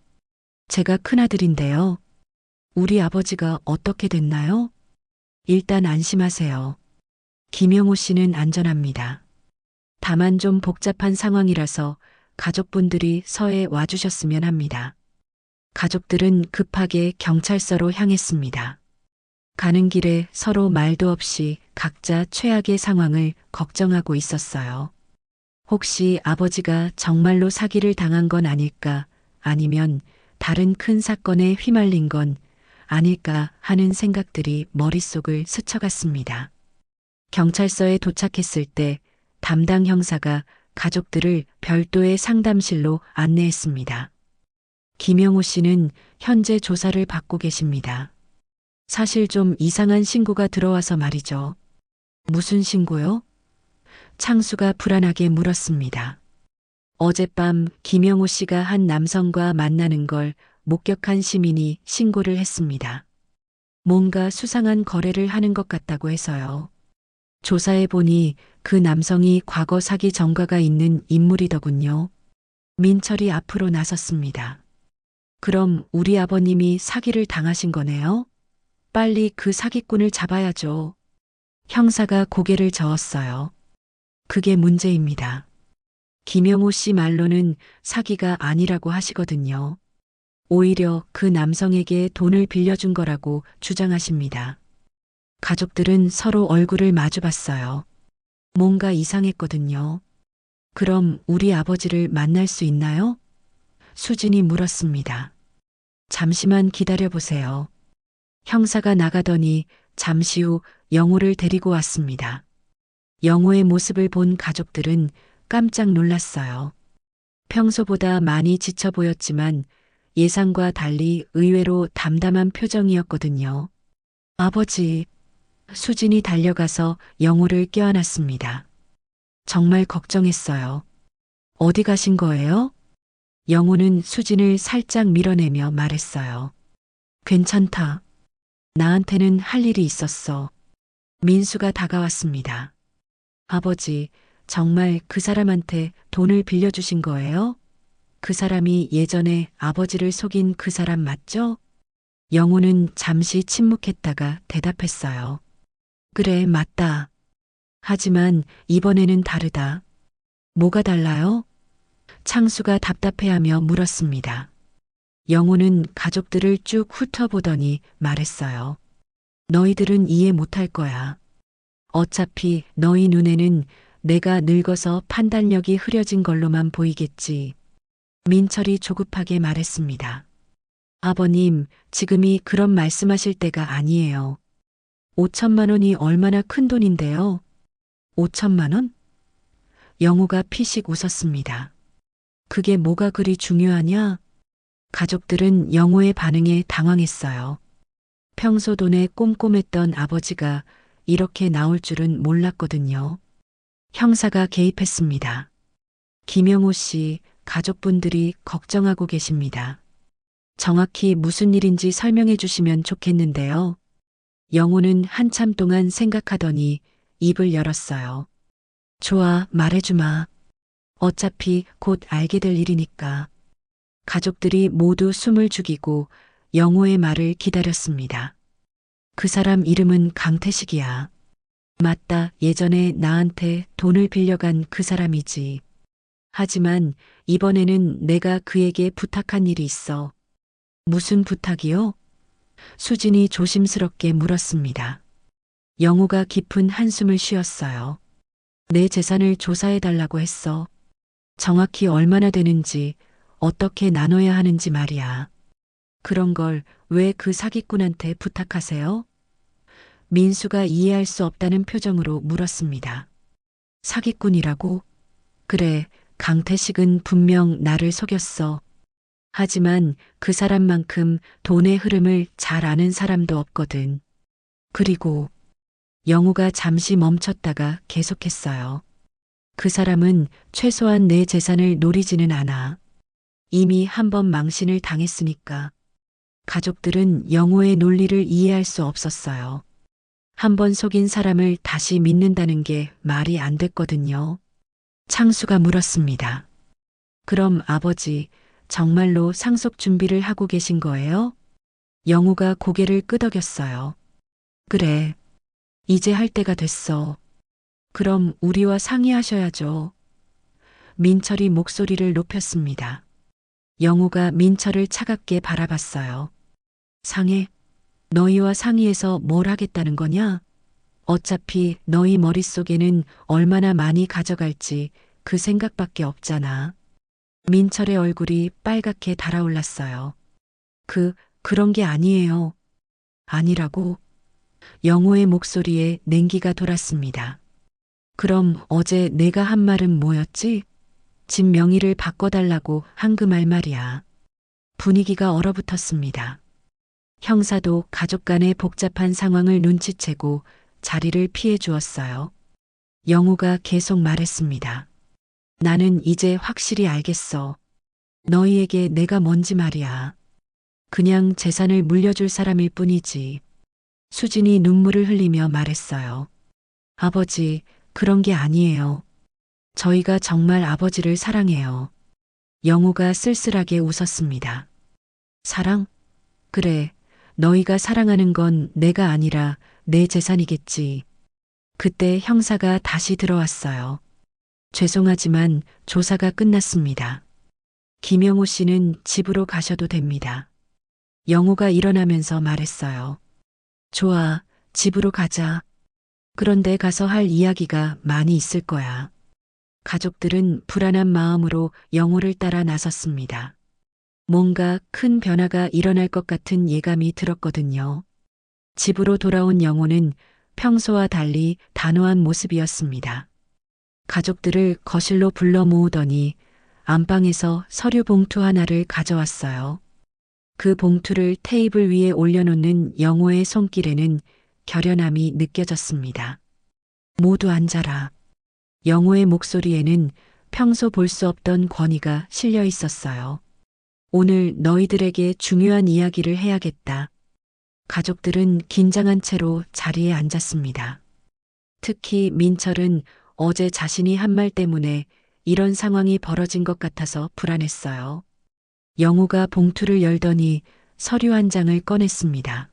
제가 큰아들인데요. 우리 아버지가 어떻게 됐나요? 일단 안심하세요. 김영호 씨는 안전합니다. 다만 좀 복잡한 상황이라서 가족분들이 서해 와주셨으면 합니다. 가족들은 급하게 경찰서로 향했습니다. 가는 길에 서로 말도 없이 각자 최악의 상황을 걱정하고 있었어요. 혹시 아버지가 정말로 사기를 당한 건 아닐까, 아니면 다른 큰 사건에 휘말린 건 아닐까 하는 생각들이 머릿속을 스쳐갔습니다. 경찰서에 도착했을 때 담당 형사가 가족들을 별도의 상담실로 안내했습니다. 김영호 씨는 현재 조사를 받고 계십니다. 사실 좀 이상한 신고가 들어와서 말이죠. 무슨 신고요? 창수가 불안하게 물었습니다. 어젯밤 김영호 씨가 한 남성과 만나는 걸 목격한 시민이 신고를 했습니다. 뭔가 수상한 거래를 하는 것 같다고 해서요. 조사해 보니 그 남성이 과거 사기 전과가 있는 인물이더군요. 민철이 앞으로 나섰습니다. 그럼 우리 아버님이 사기를 당하신 거네요? 빨리 그 사기꾼을 잡아야죠. 형사가 고개를 저었어요. 그게 문제입니다. 김영호 씨 말로는 사기가 아니라고 하시거든요. 오히려 그 남성에게 돈을 빌려준 거라고 주장하십니다. 가족들은 서로 얼굴을 마주봤어요. 뭔가 이상했거든요. 그럼 우리 아버지를 만날 수 있나요? 수진이 물었습니다. 잠시만 기다려보세요. 형사가 나가더니 잠시 후 영호를 데리고 왔습니다. 영호의 모습을 본 가족들은 깜짝 놀랐어요. 평소보다 많이 지쳐 보였지만 예상과 달리 의외로 담담한 표정이었거든요. 아버지, 수진이 달려가서 영호를 껴안았습니다. 정말 걱정했어요. 어디 가신 거예요? 영호는 수진을 살짝 밀어내며 말했어요. 괜찮다. 나한테는 할 일이 있었어. 민수가 다가왔습니다. 아버지, 정말 그 사람한테 돈을 빌려주신 거예요? 그 사람이 예전에 아버지를 속인 그 사람 맞죠? 영호는 잠시 침묵했다가 대답했어요. 그래, 맞다. 하지만 이번에는 다르다. 뭐가 달라요? 창수가 답답해하며 물었습니다. 영호는 가족들을 쭉 훑어보더니 말했어요. 너희들은 이해 못할 거야. 어차피 너희 눈에는 내가 늙어서 판단력이 흐려진 걸로만 보이겠지. 민철이 조급하게 말했습니다. 아버님, 지금이 그런 말씀하실 때가 아니에요. 5천만 원이 얼마나 큰 돈인데요. 5천만 원? 영호가 피식 웃었습니다. 그게 뭐가 그리 중요하냐? 가족들은 영호의 반응에 당황했어요. 평소 돈에 꼼꼼했던 아버지가 이렇게 나올 줄은 몰랐거든요. 형사가 개입했습니다. 김영호 씨, 가족분들이 걱정하고 계십니다. 정확히 무슨 일인지 설명해 주시면 좋겠는데요. 영호는 한참 동안 생각하더니 입을 열었어요. 좋아, 말해주마. 어차피 곧 알게 될 일이니까. 가족들이 모두 숨을 죽이고 영호의 말을 기다렸습니다. 그 사람 이름은 강태식이야. 맞다, 예전에 나한테 돈을 빌려간 그 사람이지. 하지만 이번에는 내가 그에게 부탁한 일이 있어. 무슨 부탁이요? 수진이 조심스럽게 물었습니다. 영호가 깊은 한숨을 쉬었어요. 내 재산을 조사해달라고 했어. 정확히 얼마나 되는지, 어떻게 나눠야 하는지 말이야. 그런 걸 왜 그 사기꾼한테 부탁하세요? 민수가 이해할 수 없다는 표정으로 물었습니다. 사기꾼이라고? 그래, 강태식은 분명 나를 속였어. 하지만 그 사람만큼 돈의 흐름을 잘 아는 사람도 없거든. 그리고 영우가 잠시 멈췄다가 계속했어요. 그 사람은 최소한 내 재산을 노리지는 않아. 이미 한 번 망신을 당했으니까. 가족들은 영호의 논리를 이해할 수 없었어요. 한 번 속인 사람을 다시 믿는다는 게 말이 안 됐거든요. 창수가 물었습니다. 그럼 아버지, 정말로 상속 준비를 하고 계신 거예요? 영호가 고개를 끄덕였어요. 그래. 이제 할 때가 됐어. 그럼 우리와 상의하셔야죠. 민철이 목소리를 높였습니다. 영호가 민철을 차갑게 바라봤어요. 상해? 너희와 상의해서 뭘 하겠다는 거냐? 어차피 너희 머릿속에는 얼마나 많이 가져갈지 그 생각밖에 없잖아. 민철의 얼굴이 빨갛게 달아올랐어요. 그런 게 아니에요. 아니라고? 영호의 목소리에 냉기가 돌았습니다. 그럼 어제 내가 한 말은 뭐였지? 집 명의를 바꿔달라고 한 그 말이야. 분위기가 얼어붙었습니다. 형사도 가족 간의 복잡한 상황을 눈치채고 자리를 피해 주었어요. 영호가 계속 말했습니다. 나는 이제 확실히 알겠어. 너희에게 내가 뭔지 말이야. 그냥 재산을 물려줄 사람일 뿐이지. 수진이 눈물을 흘리며 말했어요. 아버지, 그런 게 아니에요. 저희가 정말 아버지를 사랑해요. 영호가 쓸쓸하게 웃었습니다. 사랑? 그래, 너희가 사랑하는 건 내가 아니라 내 재산이겠지. 그때 형사가 다시 들어왔어요. 죄송하지만 조사가 끝났습니다. 김영호 씨는 집으로 가셔도 됩니다. 영호가 일어나면서 말했어요. 좋아, 집으로 가자. 그런데 가서 할 이야기가 많이 있을 거야. 가족들은 불안한 마음으로 영호를 따라 나섰습니다. 뭔가 큰 변화가 일어날 것 같은 예감이 들었거든요. 집으로 돌아온 영호는 평소와 달리 단호한 모습이었습니다. 가족들을 거실로 불러 모으더니 안방에서 서류 봉투 하나를 가져왔어요. 그 봉투를 테이블 위에 올려놓는 영호의 손길에는 결연함이 느껴졌습니다. 모두 앉아라. 영호의 목소리에는 평소 볼 수 없던 권위가 실려 있었어요. 오늘 너희들에게 중요한 이야기를 해야겠다. 가족들은 긴장한 채로 자리에 앉았습니다. 특히 민철은 어제 자신이 한 말 때문에 이런 상황이 벌어진 것 같아서 불안했어요. 영호가 봉투를 열더니 서류 한 장을 꺼냈습니다.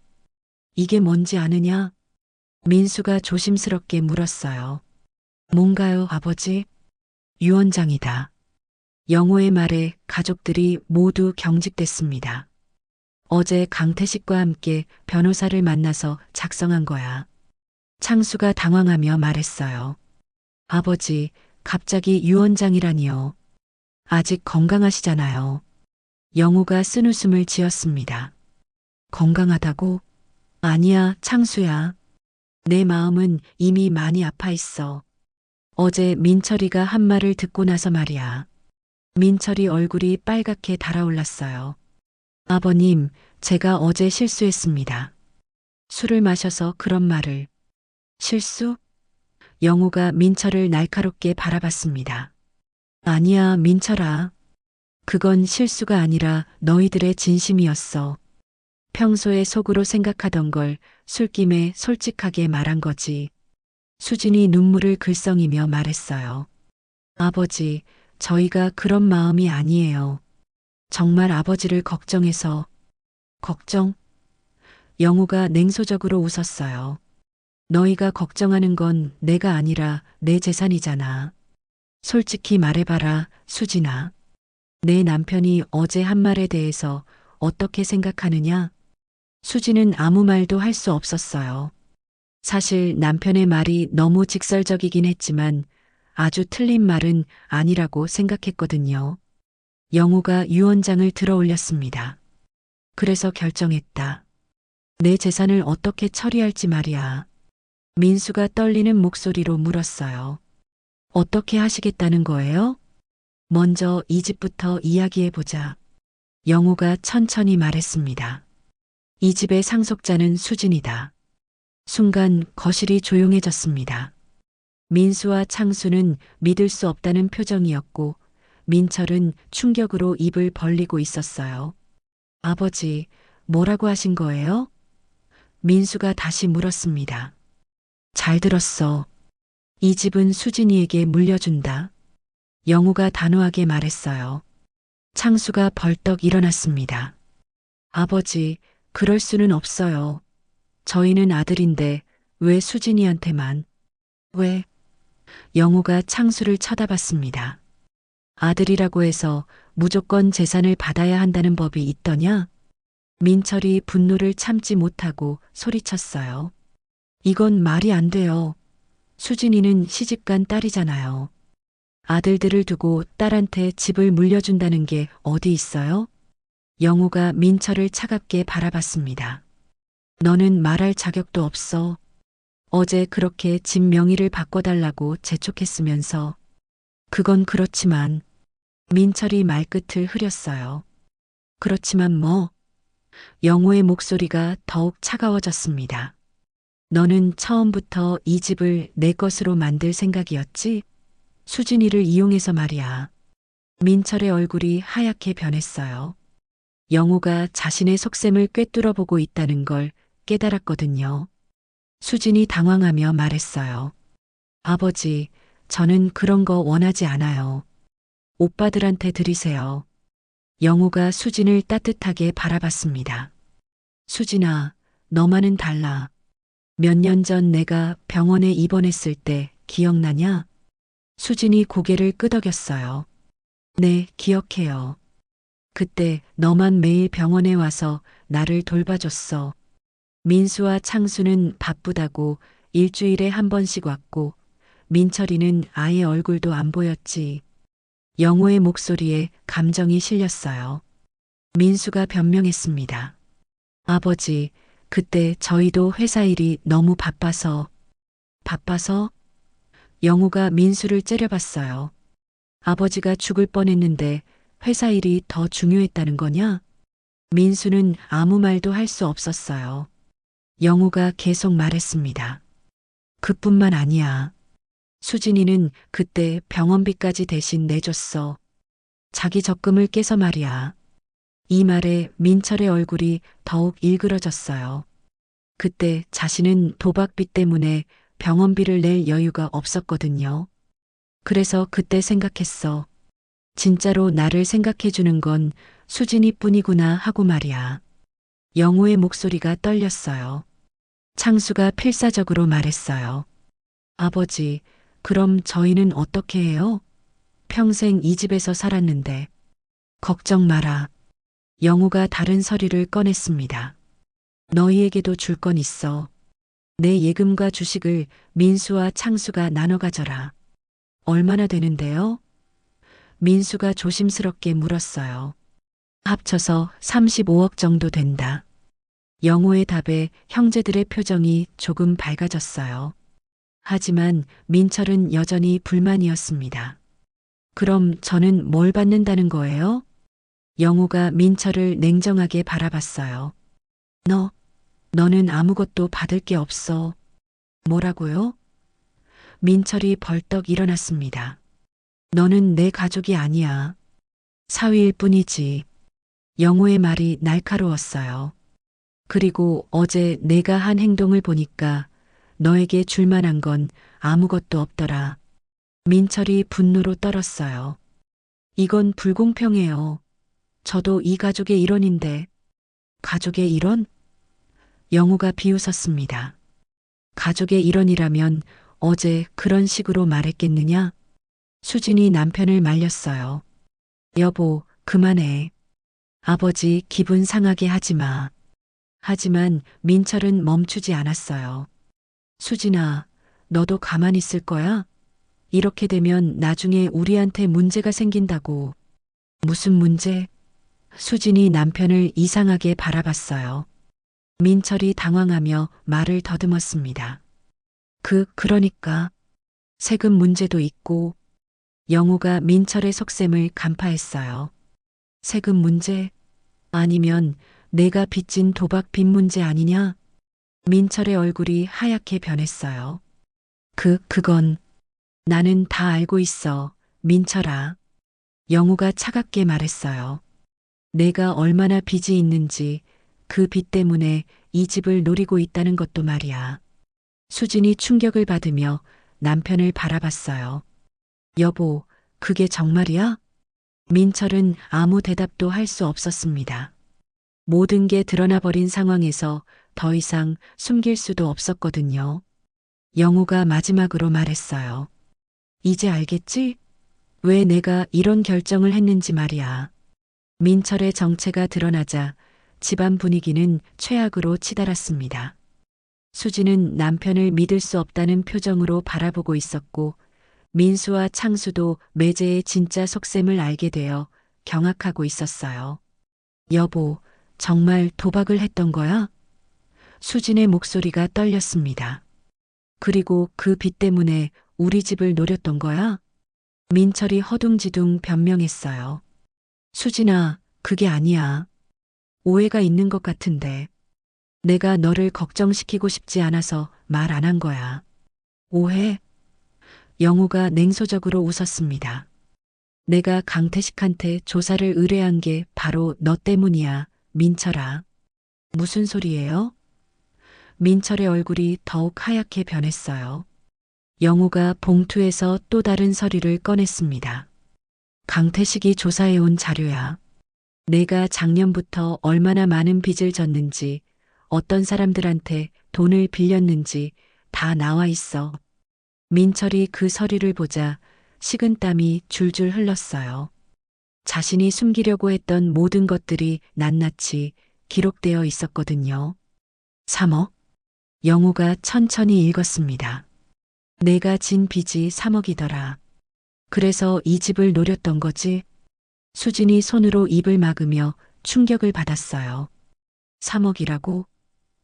이게 뭔지 아느냐? 민수가 조심스럽게 물었어요. 뭔가요, 아버지? 유언장이다. 영호의 말에 가족들이 모두 경직됐습니다. 어제 강태식과 함께 변호사를 만나서 작성한 거야. 창수가 당황하며 말했어요. 아버지, 갑자기 유언장이라니요. 아직 건강하시잖아요. 영호가 쓴웃음을 지었습니다. 건강하다고? 아니야, 창수야. 내 마음은 이미 많이 아파 있어. 어제 민철이가 한 말을 듣고 나서 말이야. 민철이 얼굴이 빨갛게 달아올랐어요. 아버님, 제가 어제 실수했습니다. 술을 마셔서 그런 말을. 실수? 영호가 민철을 날카롭게 바라봤습니다. 아니야, 민철아. 그건 실수가 아니라 너희들의 진심이었어. 평소에 속으로 생각하던 걸 술김에 솔직하게 말한 거지. 수진이 눈물을 글썽이며 말했어요. 아버지, 저희가 그런 마음이 아니에요. 정말 아버지를 걱정해서. 걱정? 영호가 냉소적으로 웃었어요. 너희가 걱정하는 건 내가 아니라 내 재산이잖아. 솔직히 말해봐라, 수진아. 내 남편이 어제 한 말에 대해서 어떻게 생각하느냐? 수진은 아무 말도 할 수 없었어요. 사실 남편의 말이 너무 직설적이긴 했지만 아주 틀린 말은 아니라고 생각했거든요. 영호가 유언장을 들어 올렸습니다. 그래서 결정했다. 내 재산을 어떻게 처리할지 말이야. 민수가 떨리는 목소리로 물었어요. 어떻게 하시겠다는 거예요? 먼저 이 집부터 이야기해보자. 영호가 천천히 말했습니다. 이 집의 상속자는 수진이다. 순간 거실이 조용해졌습니다. 민수와 창수는 믿을 수 없다는 표정이었고 민철은 충격으로 입을 벌리고 있었어요. 아버지, 뭐라고 하신 거예요? 민수가 다시 물었습니다. 잘 들었어. 이 집은 수진이에게 물려준다. 영호가 단호하게 말했어요. 창수가 벌떡 일어났습니다. 아버지, 그럴 수는 없어요. 저희는 아들인데 왜 수진이한테만? 왜? 영호가 창수를 쳐다봤습니다. 아들이라고 해서 무조건 재산을 받아야 한다는 법이 있더냐? 민철이 분노를 참지 못하고 소리쳤어요. 이건 말이 안 돼요. 수진이는 시집간 딸이잖아요. 아들들을 두고 딸한테 집을 물려준다는 게 어디 있어요? 영우가 민철을 차갑게 바라봤습니다. 너는 말할 자격도 없어. 어제 그렇게 집 명의를 바꿔달라고 재촉했으면서. 그건 그렇지만 민철이 말끝을 흐렸어요. 그렇지만 뭐. 영우의 목소리가 더욱 차가워졌습니다. 너는 처음부터 이 집을 내 것으로 만들 생각이었지? 수진이를 이용해서 말이야. 민철의 얼굴이 하얗게 변했어요. 영우가 자신의 속셈을 꿰뚫어 보고 있다는 걸 깨달았거든요. 수진이 당황하며 말했어요. 아버지, 저는 그런 거 원하지 않아요. 오빠들한테 드리세요. 영우가 수진을 따뜻하게 바라봤습니다. 수진아, 너만은 달라. 몇 년 전 내가 병원에 입원했을 때 기억나냐? 수진이 고개를 끄덕였어요. 네, 기억해요. 그때 너만 매일 병원에 와서 나를 돌봐줬어. 민수와 창수는 바쁘다고 일주일에 한 번씩 왔고, 민철이는 아예 얼굴도 안 보였지. 영호의 목소리에 감정이 실렸어요. 민수가 변명했습니다. 아버지, 그때 저희도 회사 일이 너무 바빠서. 바빠서? 영호가 민수를 째려봤어요. 아버지가 죽을 뻔했는데 회사 일이 더 중요했다는 거냐? 민수는 아무 말도 할 수 없었어요. 영호가 계속 말했습니다. 그뿐만 아니야. 수진이는 그때 병원비까지 대신 내줬어. 자기 적금을 깨서 말이야. 이 말에 민철의 얼굴이 더욱 일그러졌어요. 그때 자신은 도박비 때문에 병원비를 낼 여유가 없었거든요. 그래서 그때 생각했어. 진짜로 나를 생각해주는 건 수진이뿐이구나 하고 말이야. 영호의 목소리가 떨렸어요. 창수가 필사적으로 말했어요. 아버지, 그럼 저희는 어떻게 해요? 평생 이 집에서 살았는데. 걱정 마라. 영호가 다른 서류를 꺼냈습니다. 너희에게도 줄 건 있어. 내 예금과 주식을 민수와 창수가 나눠 가져라. 얼마나 되는데요? 민수가 조심스럽게 물었어요. 합쳐서 35억 정도 된다. 영호의 답에 형제들의 표정이 조금 밝아졌어요. 하지만 민철은 여전히 불만이었습니다. 그럼 저는 뭘 받는다는 거예요? 영호가 민철을 냉정하게 바라봤어요. 너는 아무것도 받을 게 없어. 뭐라고요? 민철이 벌떡 일어났습니다. 너는 내 가족이 아니야. 사위일 뿐이지. 영호의 말이 날카로웠어요. 그리고 어제 내가 한 행동을 보니까 너에게 줄 만한 건 아무것도 없더라. 민철이 분노로 떨었어요. 이건 불공평해요. 저도 이 가족의 일원인데. 가족의 일원? 영호가 비웃었습니다. 가족의 일원이라면 어제 그런 식으로 말했겠느냐? 수진이 남편을 말렸어요. 여보, 그만해. 아버지 기분 상하게 하지 마. 하지만 민철은 멈추지 않았어요. 수진아, 너도 가만히 있을 거야? 이렇게 되면 나중에 우리한테 문제가 생긴다고. 무슨 문제? 수진이 남편을 이상하게 바라봤어요. 민철이 당황하며 말을 더듬었습니다. 그러니까 세금 문제도 있고. 영호가 민철의 속셈을 간파했어요. 세금 문제? 아니면 내가 빚진 도박 빚 문제 아니냐? 민철의 얼굴이 하얗게 변했어요. 그건 나는 다 알고 있어, 민철아. 영호가 차갑게 말했어요. 내가 얼마나 빚이 있는지, 그 빚 때문에 이 집을 노리고 있다는 것도 말이야. 수진이 충격을 받으며 남편을 바라봤어요. 여보, 그게 정말이야? 민철은 아무 대답도 할 수 없었습니다. 모든 게 드러나 버린 상황에서 더 이상 숨길 수도 없었거든요. 영호가 마지막으로 말했어요. 이제 알겠지? 왜 내가 이런 결정을 했는지 말이야. 민철의 정체가 드러나자 집안 분위기는 최악으로 치달았습니다. 수지는 남편을 믿을 수 없다는 표정으로 바라보고 있었고 민수와 창수도 매제의 진짜 속셈을 알게 되어 경악하고 있었어요. 여보, 정말 도박을 했던 거야? 수진의 목소리가 떨렸습니다. 그리고 그 빚 때문에 우리 집을 노렸던 거야? 민철이 허둥지둥 변명했어요. 수진아, 그게 아니야. 오해가 있는 것 같은데. 내가 너를 걱정시키고 싶지 않아서 말 안 한 거야. 오해? 영우가 냉소적으로 웃었습니다. 내가 강태식한테 조사를 의뢰한 게 바로 너 때문이야, 민철아. 무슨 소리예요? 민철의 얼굴이 더욱 하얗게 변했어요. 영우가 봉투에서 또 다른 서류를 꺼냈습니다. 강태식이 조사해온 자료야. 내가 작년부터 얼마나 많은 빚을 졌는지, 어떤 사람들한테 돈을 빌렸는지 다 나와 있어. 민철이 그 서류를 보자 식은땀이 줄줄 흘렀어요. 자신이 숨기려고 했던 모든 것들이 낱낱이 기록되어 있었거든요. 3억? 영우가 천천히 읽었습니다. 내가 진 빚이 3억이더라. 그래서 이 집을 노렸던 거지? 수진이 손으로 입을 막으며 충격을 받았어요. 3억이라고?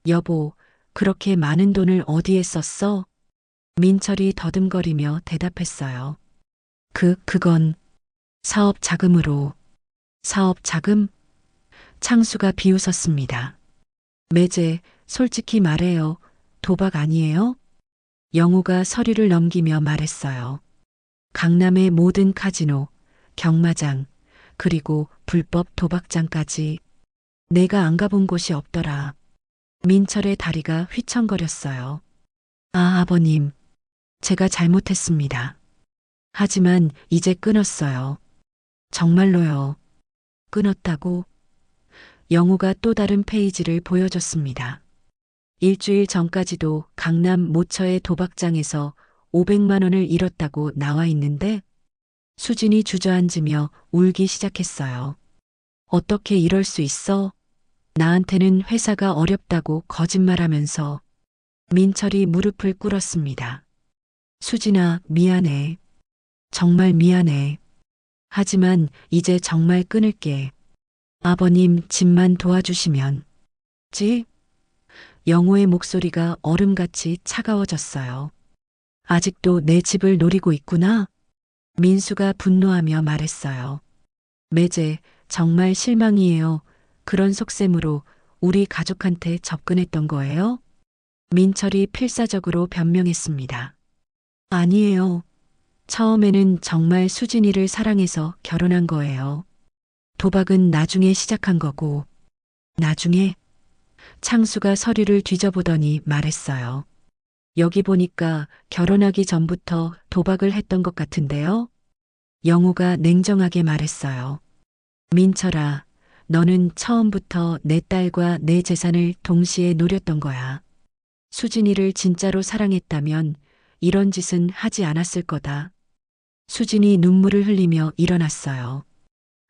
여보, 그렇게 많은 돈을 어디에 썼어? 민철이 더듬거리며 대답했어요. 그건 사업 자금으로. 사업 자금? 창수가 비웃었습니다. 매제, 솔직히 말해요. 도박 아니에요? 영우가 서류를 넘기며 말했어요. 강남의 모든 카지노, 경마장, 그리고 불법 도박장까지 내가 안 가본 곳이 없더라. 민철의 다리가 휘청거렸어요. 아, 아버님. 제가 잘못했습니다. 하지만 이제 끊었어요. 정말로요. 끊었다고? 영우가 또 다른 페이지를 보여줬습니다. 일주일 전까지도 강남 모처의 도박장에서 500만 원을 잃었다고 나와 있는데 수진이 주저앉으며 울기 시작했어요. 어떻게 이럴 수 있어? 나한테는 회사가 어렵다고 거짓말하면서. 민철이 무릎을 꿇었습니다. 수진아, 미안해. 정말 미안해. 하지만 이제 정말 끊을게. 아버님 집만 도와주시면. 지? 영호의 목소리가 얼음같이 차가워졌어요. 아직도 내 집을 노리고 있구나? 민수가 분노하며 말했어요. 매제, 정말 실망이에요. 그런 속셈으로 우리 가족한테 접근했던 거예요? 민철이 필사적으로 변명했습니다. 아니에요. 처음에는 정말 수진이를 사랑해서 결혼한 거예요. 도박은 나중에 시작한 거고. 나중에? 창수가 서류를 뒤져보더니 말했어요. 여기 보니까 결혼하기 전부터 도박을 했던 것 같은데요? 영우가 냉정하게 말했어요. 민철아, 너는 처음부터 내 딸과 내 재산을 동시에 노렸던 거야. 수진이를 진짜로 사랑했다면 이런 짓은 하지 않았을 거다. 수진이 눈물을 흘리며 일어났어요.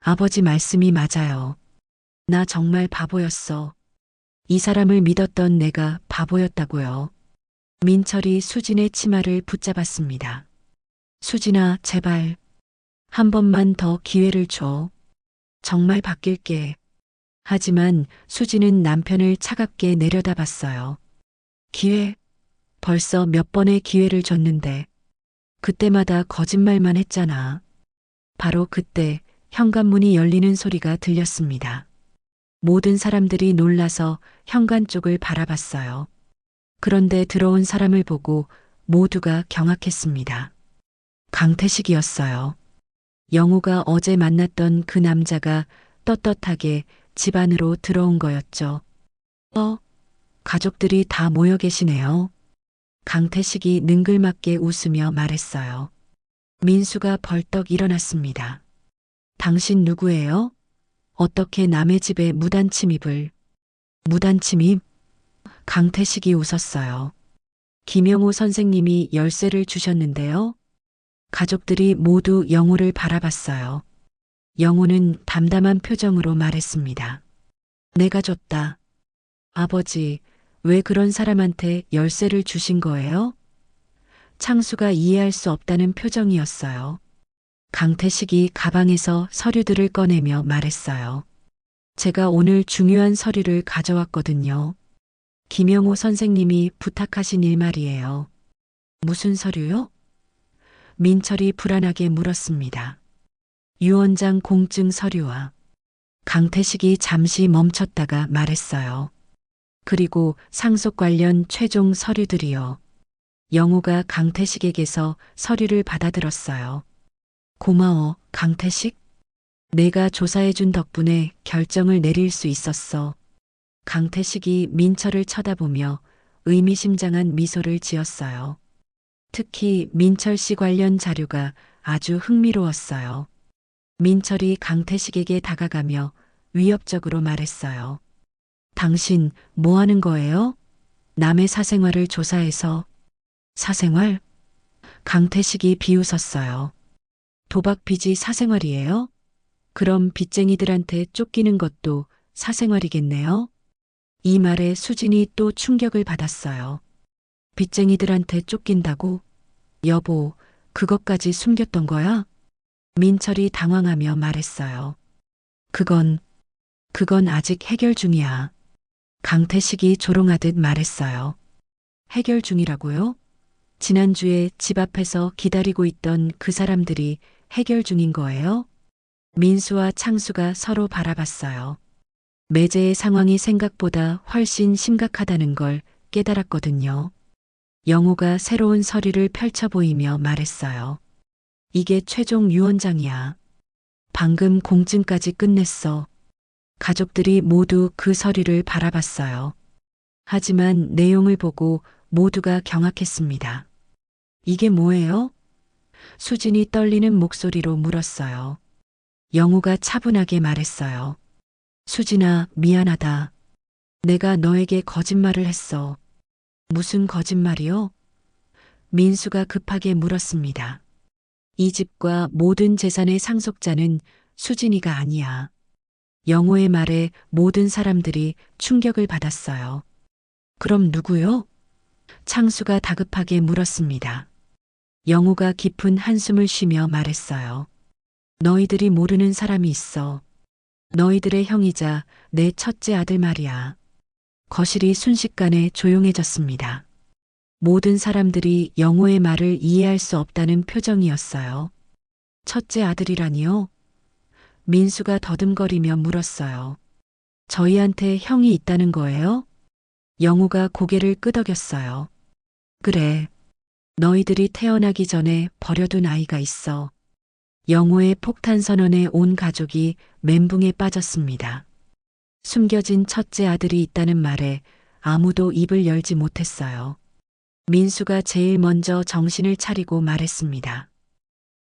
아버지 말씀이 맞아요. 나 정말 바보였어. 이 사람을 믿었던 내가 바보였다고요. 민철이 수진의 치마를 붙잡았습니다. 수진아, 제발. 한 번만 더 기회를 줘. 정말 바뀔게. 하지만 수진은 남편을 차갑게 내려다봤어요. 기회? 벌써 몇 번의 기회를 줬는데 그때마다 거짓말만 했잖아. 바로 그때 현관문이 열리는 소리가 들렸습니다. 모든 사람들이 놀라서 현관 쪽을 바라봤어요. 그런데 들어온 사람을 보고 모두가 경악했습니다. 강태식이었어요. 영우가 어제 만났던 그 남자가 떳떳하게 집 안으로 들어온 거였죠. 가족들이 다 모여 계시네요. 강태식이 능글맞게 웃으며 말했어요. 민수가 벌떡 일어났습니다. 당신 누구예요? 어떻게 남의 집에 무단 침입을? 무단 침입? 강태식이 웃었어요. 김영호 선생님이 열쇠를 주셨는데요. 가족들이 모두 영호를 바라봤어요. 영호는 담담한 표정으로 말했습니다. 내가 줬다. 아버지, 왜 그런 사람한테 열쇠를 주신 거예요? 창수가 이해할 수 없다는 표정이었어요. 강태식이 가방에서 서류들을 꺼내며 말했어요. 제가 오늘 중요한 서류를 가져왔거든요. 김영호 선생님이 부탁하신 일 말이에요. 무슨 서류요? 민철이 불안하게 물었습니다. 유언장 공증 서류와 강태식이 잠시 멈췄다가 말했어요. 그리고 상속 관련 최종 서류들이요. 영호가 강태식에게서 서류를 받아들었어요. 고마워, 강태식. 내가 조사해준 덕분에 결정을 내릴 수 있었어. 강태식이 민철을 쳐다보며 의미심장한 미소를 지었어요. 특히 민철 씨 관련 자료가 아주 흥미로웠어요. 민철이 강태식에게 다가가며 위협적으로 말했어요. 당신 뭐 하는 거예요? 남의 사생활을 조사해서. 사생활? 강태식이 비웃었어요. 도박 빚이 사생활이에요? 그럼 빚쟁이들한테 쫓기는 것도 사생활이겠네요? 이 말에 수진이 또 충격을 받았어요. 빚쟁이들한테 쫓긴다고? 여보, 그것까지 숨겼던 거야? 민철이 당황하며 말했어요. 그건 아직 해결 중이야. 강태식이 조롱하듯 말했어요. 해결 중이라고요? 지난주에 집 앞에서 기다리고 있던 그 사람들이 해결 중인 거예요? 민수와 창수가 서로 바라봤어요. 매제의 상황이 생각보다 훨씬 심각하다는 걸 깨달았거든요. 영호가 새로운 서류를 펼쳐 보이며 말했어요. 이게 최종 유언장이야. 방금 공증까지 끝냈어. 가족들이 모두 그 서류를 바라봤어요. 하지만 내용을 보고 모두가 경악했습니다. 이게 뭐예요? 수진이 떨리는 목소리로 물었어요. 영호가 차분하게 말했어요. 수진아, 미안하다. 내가 너에게 거짓말을 했어. 무슨 거짓말이요? 민수가 급하게 물었습니다. 이 집과 모든 재산의 상속자는 수진이가 아니야. 영호의 말에 모든 사람들이 충격을 받았어요. 그럼 누구요? 창수가 다급하게 물었습니다. 영호가 깊은 한숨을 쉬며 말했어요. 너희들이 모르는 사람이 있어. 너희들의 형이자 내 첫째 아들 말이야. 거실이 순식간에 조용해졌습니다. 모든 사람들이 영호의 말을 이해할 수 없다는 표정이었어요. 첫째 아들이라니요? 민수가 더듬거리며 물었어요. 저희한테 형이 있다는 거예요? 영호가 고개를 끄덕였어요. 그래. 너희들이 태어나기 전에 버려둔 아이가 있어. 영호의 폭탄 선언에 온 가족이 멘붕에 빠졌습니다. 숨겨진 첫째 아들이 있다는 말에 아무도 입을 열지 못했어요. 민수가 제일 먼저 정신을 차리고 말했습니다.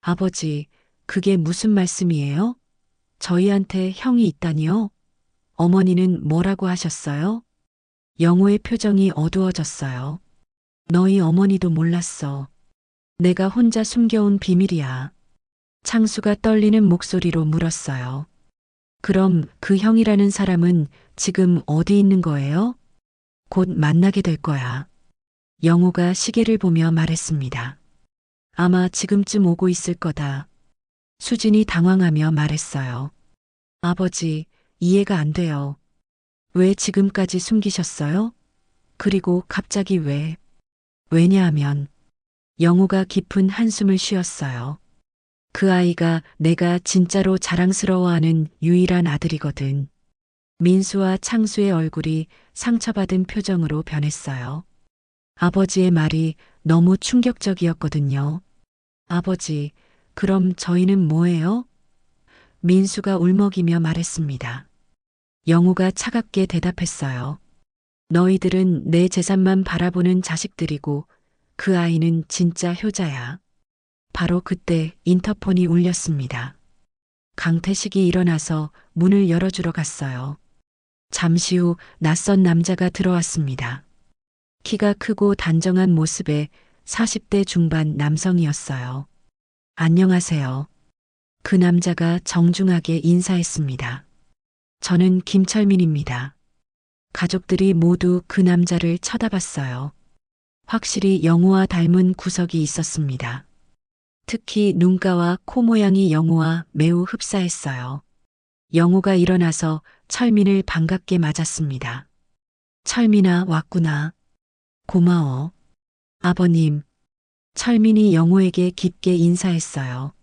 아버지, 그게 무슨 말씀이에요? 저희한테 형이 있다니요? 어머니는 뭐라고 하셨어요? 영호의 표정이 어두워졌어요. 너희 어머니도 몰랐어. 내가 혼자 숨겨온 비밀이야. 창수가 떨리는 목소리로 물었어요. 그럼 그 형이라는 사람은 지금 어디 있는 거예요? 곧 만나게 될 거야. 영호가 시계를 보며 말했습니다. 아마 지금쯤 오고 있을 거다. 수진이 당황하며 말했어요. 아버지, 이해가 안 돼요. 왜 지금까지 숨기셨어요? 그리고 갑자기 왜? 왜냐하면 영호가 깊은 한숨을 쉬었어요. 그 아이가 내가 진짜로 자랑스러워하는 유일한 아들이거든. 민수와 창수의 얼굴이 상처받은 표정으로 변했어요. 아버지의 말이 너무 충격적이었거든요. 아버지, 그럼 저희는 뭐예요? 민수가 울먹이며 말했습니다. 영호가 차갑게 대답했어요. 너희들은 내 재산만 바라보는 자식들이고 그 아이는 진짜 효자야. 바로 그때 인터폰이 울렸습니다. 강태식이 일어나서 문을 열어주러 갔어요. 잠시 후 낯선 남자가 들어왔습니다. 키가 크고 단정한 모습의 40대 중반 남성이었어요. 안녕하세요. 그 남자가 정중하게 인사했습니다. 저는 김철민입니다. 가족들이 모두 그 남자를 쳐다봤어요. 확실히 영호와 닮은 구석이 있었습니다. 특히 눈가와 코 모양이 영호와 매우 흡사했어요. 영호가 일어나서 철민을 반갑게 맞았습니다. 철민아, 왔구나. 고마워. 아버님. 철민이 영호에게 깊게 인사했어요.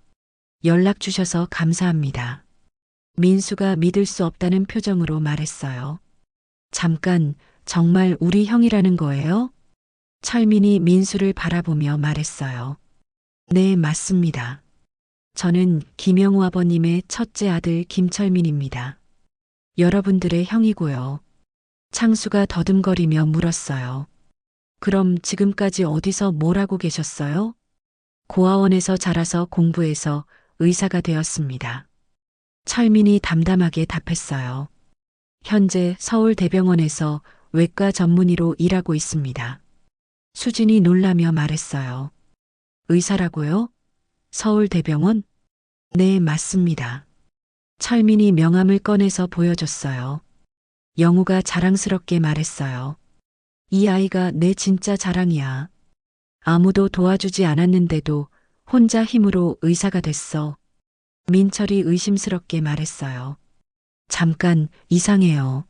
연락 주셔서 감사합니다. 민수가 믿을 수 없다는 표정으로 말했어요. 잠깐, 정말 우리 형이라는 거예요? 철민이 민수를 바라보며 말했어요. 네, 맞습니다. 저는 김영우 아버님의 첫째 아들 김철민입니다. 여러분들의 형이고요. 창수가 더듬거리며 물었어요. 그럼 지금까지 어디서 뭘 하고 계셨어요? 고아원에서 자라서 공부해서 의사가 되었습니다. 철민이 담담하게 답했어요. 현재 서울대병원에서 외과 전문의로 일하고 있습니다. 수진이 놀라며 말했어요. 의사라고요? 서울대병원? 네, 맞습니다. 철민이 명함을 꺼내서 보여줬어요. 영우가 자랑스럽게 말했어요. 이 아이가 내 진짜 자랑이야. 아무도 도와주지 않았는데도 혼자 힘으로 의사가 됐어. 민철이 의심스럽게 말했어요. 잠깐, 이상해요.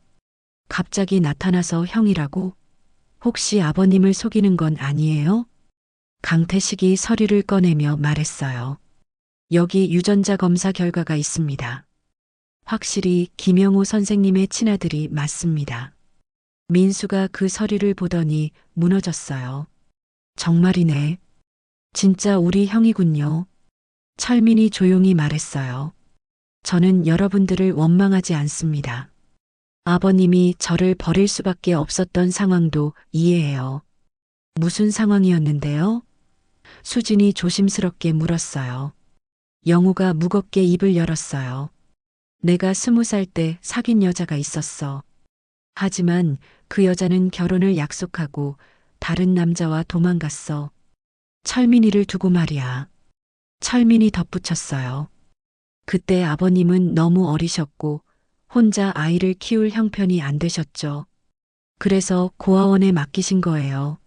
갑자기 나타나서 형이라고? 혹시 아버님을 속이는 건 아니에요? 강태식이 서류를 꺼내며 말했어요. 여기 유전자 검사 결과가 있습니다. 확실히 김영우 선생님의 친아들이 맞습니다. 민수가 그 서류를 보더니 무너졌어요. 정말이네. 진짜 우리 형이군요. 철민이 조용히 말했어요. 저는 여러분들을 원망하지 않습니다. 아버님이 저를 버릴 수밖에 없었던 상황도 이해해요. 무슨 상황이었는데요? 수진이 조심스럽게 물었어요. 영우가 무겁게 입을 열었어요. 내가 20살 때 사귄 여자가 있었어. 하지만 그 여자는 결혼을 약속하고 다른 남자와 도망갔어. 철민이를 두고 말이야. 철민이 덧붙였어요. 그때 아버님은 너무 어리셨고 혼자 아이를 키울 형편이 안 되셨죠. 그래서 고아원에 맡기신 거예요.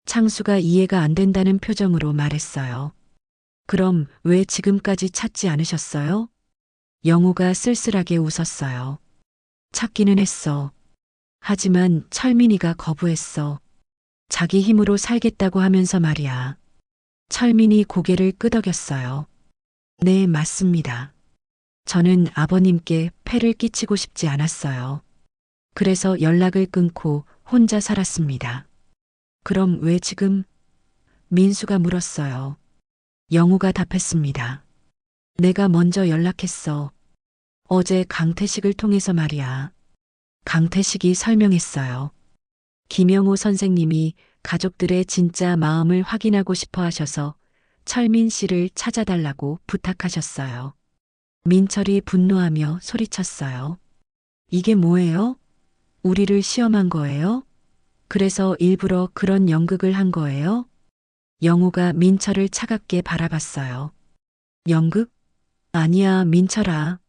창수가 이해가 안 된다는 표정으로 말했어요. 그럼 왜 지금까지 찾지 않으셨어요? 영우가 쓸쓸하게 웃었어요. 찾기는 했어. 하지만 철민이가 거부했어. 자기 힘으로 살겠다고 하면서 말이야. 철민이 고개를 끄덕였어요. 네, 맞습니다. 저는 아버님께 폐를 끼치고 싶지 않았어요. 그래서 연락을 끊고 혼자 살았습니다. 그럼 왜 지금? 민수가 물었어요. 영우가 답했습니다. 내가 먼저 연락했어. 어제 강태식을 통해서 말이야. 강태식이 설명했어요. 김영우 선생님이 가족들의 진짜 마음을 확인하고 싶어 하셔서 철민 씨를 찾아달라고 부탁하셨어요. 민철이 분노하며 소리쳤어요. 이게 뭐예요? 우리를 시험한 거예요? 그래서 일부러 그런 연극을 한 거예요? 영우가 민철을 차갑게 바라봤어요. 연극? 아니야, 민철아.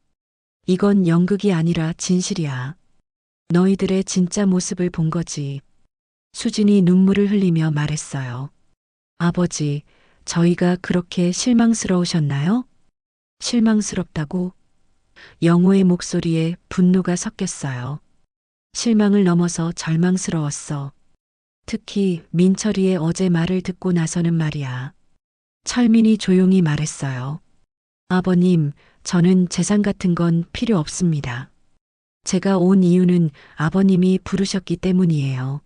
이건 연극이 아니라 진실이야. 너희들의 진짜 모습을 본 거지. 수진이 눈물을 흘리며 말했어요. 아버지, 저희가 그렇게 실망스러우셨나요? 실망스럽다고? 영호의 목소리에 분노가 섞였어요. 실망을 넘어서 절망스러웠어. 특히 민철이의 어제 말을 듣고 나서는 말이야. 철민이 조용히 말했어요. 아버님, 저는 재산 같은 건 필요 없습니다. 제가 온 이유는 아버님이 부르셨기 때문이에요.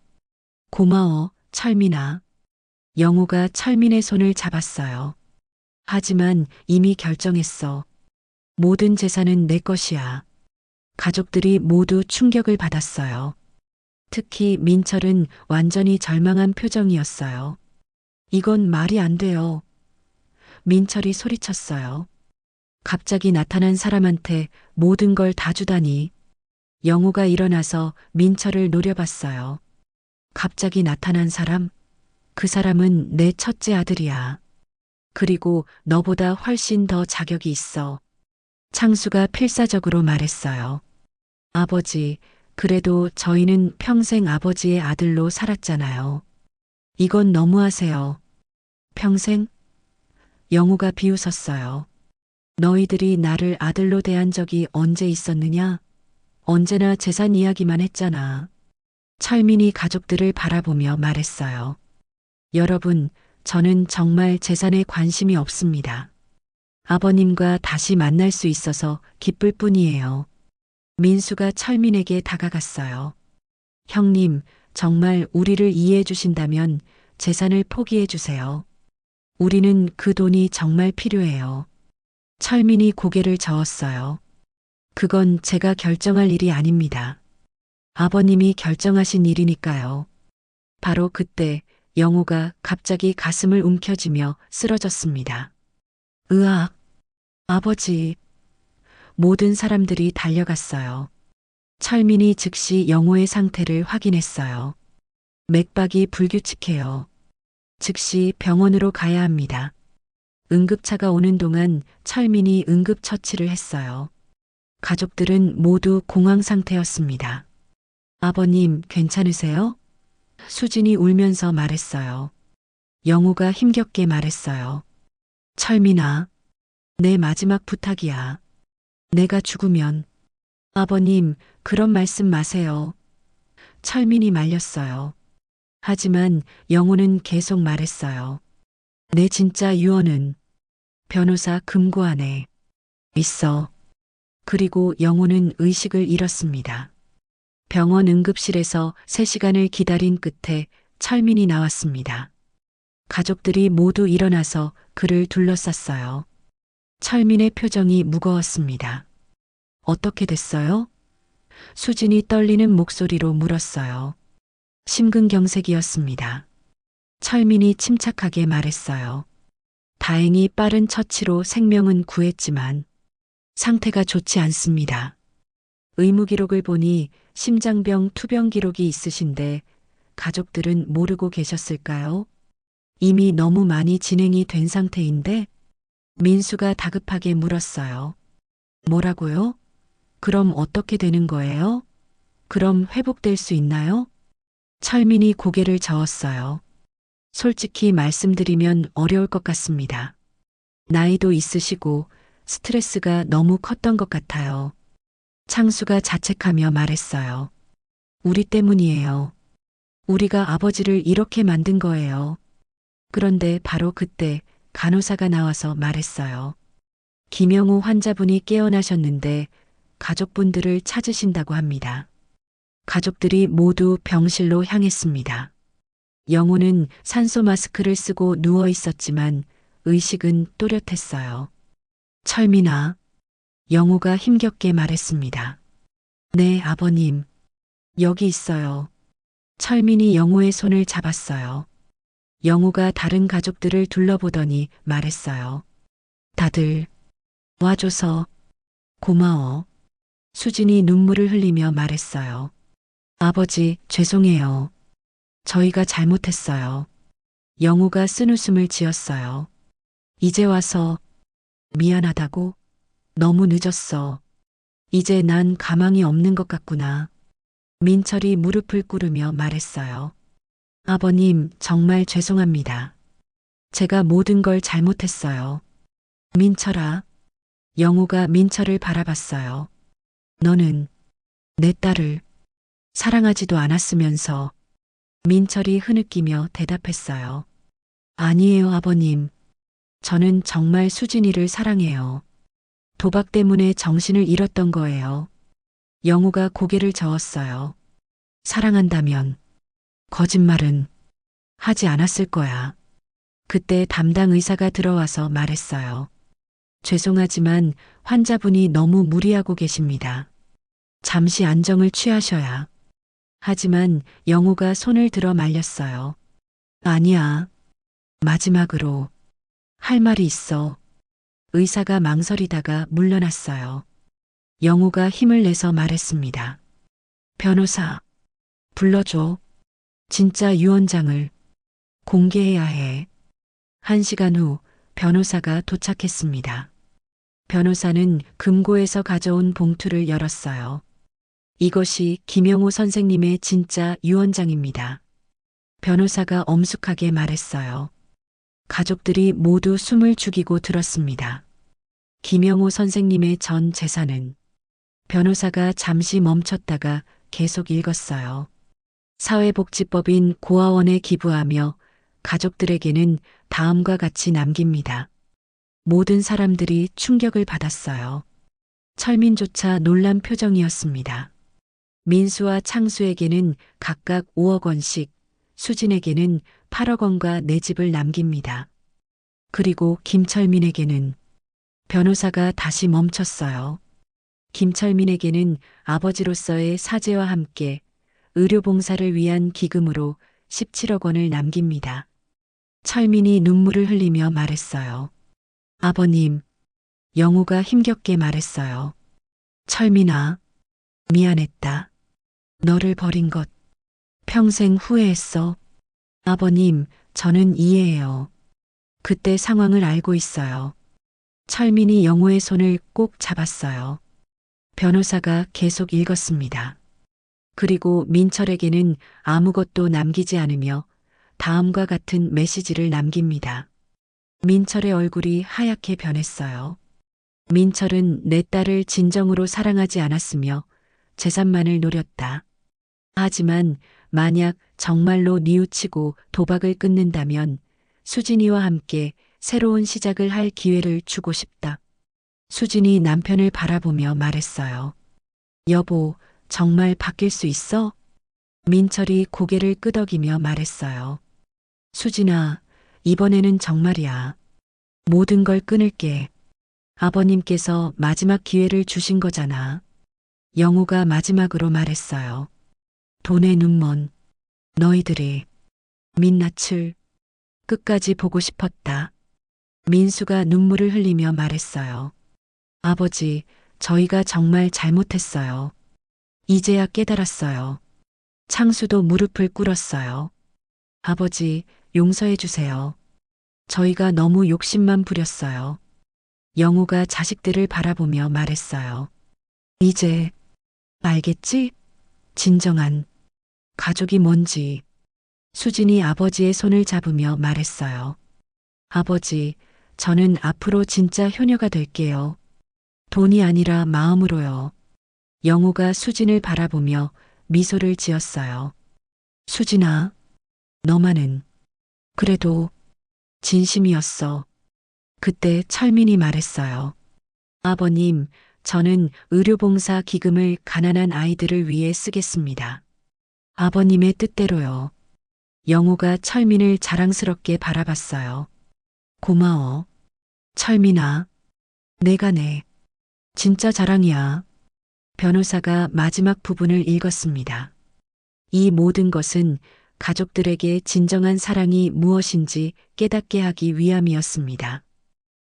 고마워, 철민아. 영우가 철민의 손을 잡았어요. 하지만 이미 결정했어. 모든 재산은 내 것이야. 가족들이 모두 충격을 받았어요. 특히 민철은 완전히 절망한 표정이었어요. 이건 말이 안 돼요. 민철이 소리쳤어요. 갑자기 나타난 사람한테 모든 걸 다 주다니. 영우가 일어나서 민철을 노려봤어요. 갑자기 나타난 사람? 그 사람은 내 첫째 아들이야. 그리고 너보다 훨씬 더 자격이 있어. 창수가 필사적으로 말했어요. 아버지, 그래도 저희는 평생 아버지의 아들로 살았잖아요. 이건 너무하세요. 평생? 영우가 비웃었어요. 너희들이 나를 아들로 대한 적이 언제 있었느냐? 언제나 재산 이야기만 했잖아. 철민이 가족들을 바라보며 말했어요. 여러분, 저는 정말 재산에 관심이 없습니다. 아버님과 다시 만날 수 있어서 기쁠 뿐이에요. 민수가 철민에게 다가갔어요. 형님, 정말 우리를 이해해 주신다면 재산을 포기해 주세요. 우리는 그 돈이 정말 필요해요. 철민이 고개를 저었어요. 그건 제가 결정할 일이 아닙니다. 아버님이 결정하신 일이니까요. 바로 그때 영우가 갑자기 가슴을 움켜쥐며 쓰러졌습니다. 으악! 아버지! 모든 사람들이 달려갔어요. 철민이 즉시 영우의 상태를 확인했어요. 맥박이 불규칙해요. 즉시 병원으로 가야 합니다. 응급차가 오는 동안 철민이 응급처치를 했어요. 가족들은 모두 공황 상태였습니다. 아버님, 괜찮으세요? 수진이 울면서 말했어요. 영우가 힘겹게 말했어요. 철민아, 내 마지막 부탁이야. 내가 죽으면. 아버님, 그런 말씀 마세요. 철민이 말렸어요. 하지만 영우는 계속 말했어요. 내 진짜 유언은 변호사 금고 안에 있어. 그리고 영우는 의식을 잃었습니다. 병원 응급실에서 3시간을 기다린 끝에 철민이 나왔습니다. 가족들이 모두 일어나서 그를 둘러쌌어요. 철민의 표정이 무거웠습니다. 어떻게 됐어요? 수진이 떨리는 목소리로 물었어요. 심근경색이었습니다. 철민이 침착하게 말했어요. 다행히 빠른 처치로 생명은 구했지만 상태가 좋지 않습니다. 의무기록을 보니 심장병 투병 기록이 있으신데 가족들은 모르고 계셨을까요? 이미 너무 많이 진행이 된 상태인데? 민수가 다급하게 물었어요. 뭐라고요? 그럼 어떻게 되는 거예요? 그럼 회복될 수 있나요? 철민이 고개를 저었어요. 솔직히 말씀드리면 어려울 것 같습니다. 나이도 있으시고 스트레스가 너무 컸던 것 같아요. 창수가 자책하며 말했어요. 우리 때문이에요. 우리가 아버지를 이렇게 만든 거예요. 그런데 바로 그때 간호사가 나와서 말했어요. 김영우 환자분이 깨어나셨는데 가족분들을 찾으신다고 합니다. 가족들이 모두 병실로 향했습니다. 영우는 산소 마스크를 쓰고 누워 있었지만 의식은 또렷했어요. 철민아, 영우가 힘겹게 말했습니다. 네, 아버님. 여기 있어요. 철민이 영우의 손을 잡았어요. 영우가 다른 가족들을 둘러보더니 말했어요. 다들 와줘서 고마워. 수진이 눈물을 흘리며 말했어요. 아버지, 죄송해요. 저희가 잘못했어요. 영우가 쓴웃음을 지었어요. 이제 와서 미안하다고? 너무 늦었어. 이제 난 가망이 없는 것 같구나. 민철이 무릎을 꿇으며 말했어요. 아버님, 정말 죄송합니다. 제가 모든 걸 잘못했어요. 민철아. 영우가 민철을 바라봤어요. 너는 내 딸을 사랑하지도 않았으면서. 민철이 흐느끼며 대답했어요. 아니에요, 아버님. 저는 정말 수진이를 사랑해요. 도박 때문에 정신을 잃었던 거예요. 영우가 고개를 저었어요. 사랑한다면 거짓말은 하지 않았을 거야. 그때 담당 의사가 들어와서 말했어요. 죄송하지만 환자분이 너무 무리하고 계십니다. 잠시 안정을 취하셔야. 하지만 영우가 손을 들어 말렸어요. 아니야. 마지막으로 할 말이 있어. 의사가 망설이다가 물러났어요. 영우가 힘을 내서 말했습니다. 변호사, 불러줘. 진짜 유언장을 공개해야 해. 1시간 후 변호사가 도착했습니다. 변호사는 금고에서 가져온 봉투를 열었어요. 이것이 김영호 선생님의 진짜 유언장입니다. 변호사가 엄숙하게 말했어요. 가족들이 모두 숨을 죽이고 들었습니다. 김영호 선생님의 전 재산은. 변호사가 잠시 멈췄다가 계속 읽었어요. 사회복지법인 고아원에 기부하며 가족들에게는 다음과 같이 남깁니다. 모든 사람들이 충격을 받았어요. 철민조차 놀란 표정이었습니다. 민수와 창수에게는 각각 5억 원씩, 수진에게는 8억 원과 내 집을 남깁니다. 그리고 김철민에게는. 변호사가 다시 멈췄어요. 김철민에게는 아버지로서의 사죄와 함께 의료봉사를 위한 기금으로 17억 원을 남깁니다. 철민이 눈물을 흘리며 말했어요. 아버님, 영우가 힘겹게 말했어요. 철민아, 미안했다. 너를 버린 것 평생 후회했어. 아버님, 저는 이해해요. 그때 상황을 알고 있어요. 철민이 영우의 손을 꼭 잡았어요. 변호사가 계속 읽었습니다. 그리고 민철에게는 아무것도 남기지 않으며 다음과 같은 메시지를 남깁니다. 민철의 얼굴이 하얗게 변했어요. 민철은 내 딸을 진정으로 사랑하지 않았으며 재산만을 노렸다. 하지만 만약 정말로 뉘우치고 도박을 끊는다면 수진이와 함께 새로운 시작을 할 기회를 주고 싶다. 수진이 남편을 바라보며 말했어요. 여보, 정말 바뀔 수 있어? 민철이 고개를 끄덕이며 말했어요. 수진아, 이번에는 정말이야. 모든 걸 끊을게. 아버님께서 마지막 기회를 주신 거잖아. 영우가 마지막으로 말했어요. 돈의 눈먼 너희들이 민낯을 끝까지 보고 싶었다. 민수가 눈물을 흘리며 말했어요. 아버지, 저희가 정말 잘못했어요. 이제야 깨달았어요. 창수도 무릎을 꿇었어요. 아버지, 용서해 주세요. 저희가 너무 욕심만 부렸어요. 영우가 자식들을 바라보며 말했어요. 이제 알겠지? 진정한 가족이 뭔지. 수진이 아버지의 손을 잡으며 말했어요. 아버지, 저는 앞으로 진짜 효녀가 될게요. 돈이 아니라 마음으로요. 영우가 수진을 바라보며 미소를 지었어요. 수진아, 너만은 그래도 진심이었어. 그때 철민이 말했어요. 아버님, 저는 의료봉사 기금을 가난한 아이들을 위해 쓰겠습니다. 아버님의 뜻대로요. 영우가 철민을 자랑스럽게 바라봤어요. 고마워. 철민아, 내가 내 진짜 자랑이야. 변호사가 마지막 부분을 읽었습니다. 이 모든 것은 가족들에게 진정한 사랑이 무엇인지 깨닫게 하기 위함이었습니다.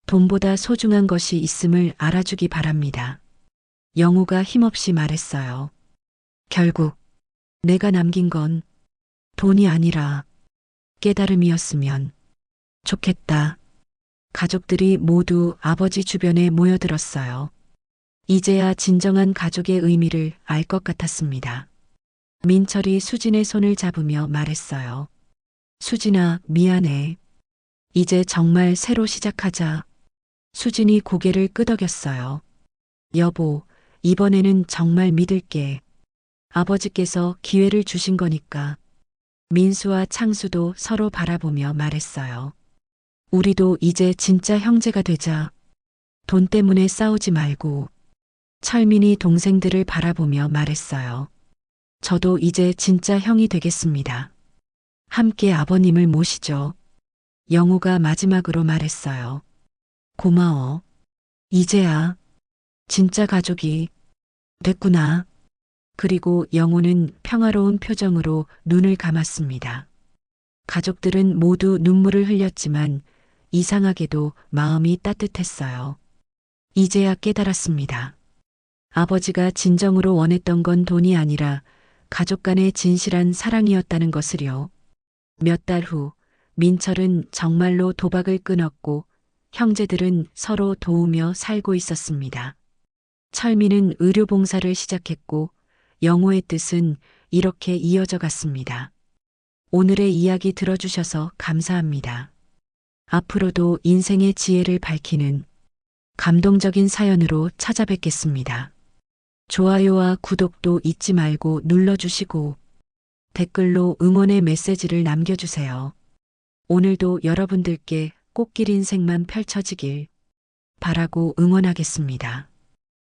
돈보다 소중한 것이 있음을 알아주기 바랍니다. 영우가 힘없이 말했어요. 결국 내가 남긴 건 돈이 아니라 깨달음이었으면 좋겠다. 가족들이 모두 아버지 주변에 모여들었어요. 이제야 진정한 가족의 의미를 알 것 같았습니다. 민철이 수진의 손을 잡으며 말했어요. 수진아, 미안해. 이제 정말 새로 시작하자. 수진이 고개를 끄덕였어요. 여보, 이번에는 정말 믿을게. 아버지께서 기회를 주신 거니까. 민수와 창수도 서로 바라보며 말했어요. 우리도 이제 진짜 형제가 되자. 돈 때문에 싸우지 말고. 철민이 동생들을 바라보며 말했어요. 저도 이제 진짜 형이 되겠습니다. 함께 아버님을 모시죠. 영우가 마지막으로 말했어요. 고마워. 이제야 진짜 가족이 됐구나. 그리고 영우는 평화로운 표정으로 눈을 감았습니다. 가족들은 모두 눈물을 흘렸지만 이상하게도 마음이 따뜻했어요. 이제야 깨달았습니다. 아버지가 진정으로 원했던 건 돈이 아니라 가족 간의 진실한 사랑이었다는 것을요. 몇 달 후 민철은 정말로 도박을 끊었고 형제들은 서로 도우며 살고 있었습니다. 철민은 의료봉사를 시작했고 영호의 뜻은 이렇게 이어져 갔습니다. 오늘의 이야기 들어주셔서 감사합니다. 앞으로도 인생의 지혜를 밝히는 감동적인 사연으로 찾아뵙겠습니다. 좋아요와 구독도 잊지 말고 눌러주시고 댓글로 응원의 메시지를 남겨주세요. 오늘도 여러분들께 꽃길 인생만 펼쳐지길 바라고 응원하겠습니다.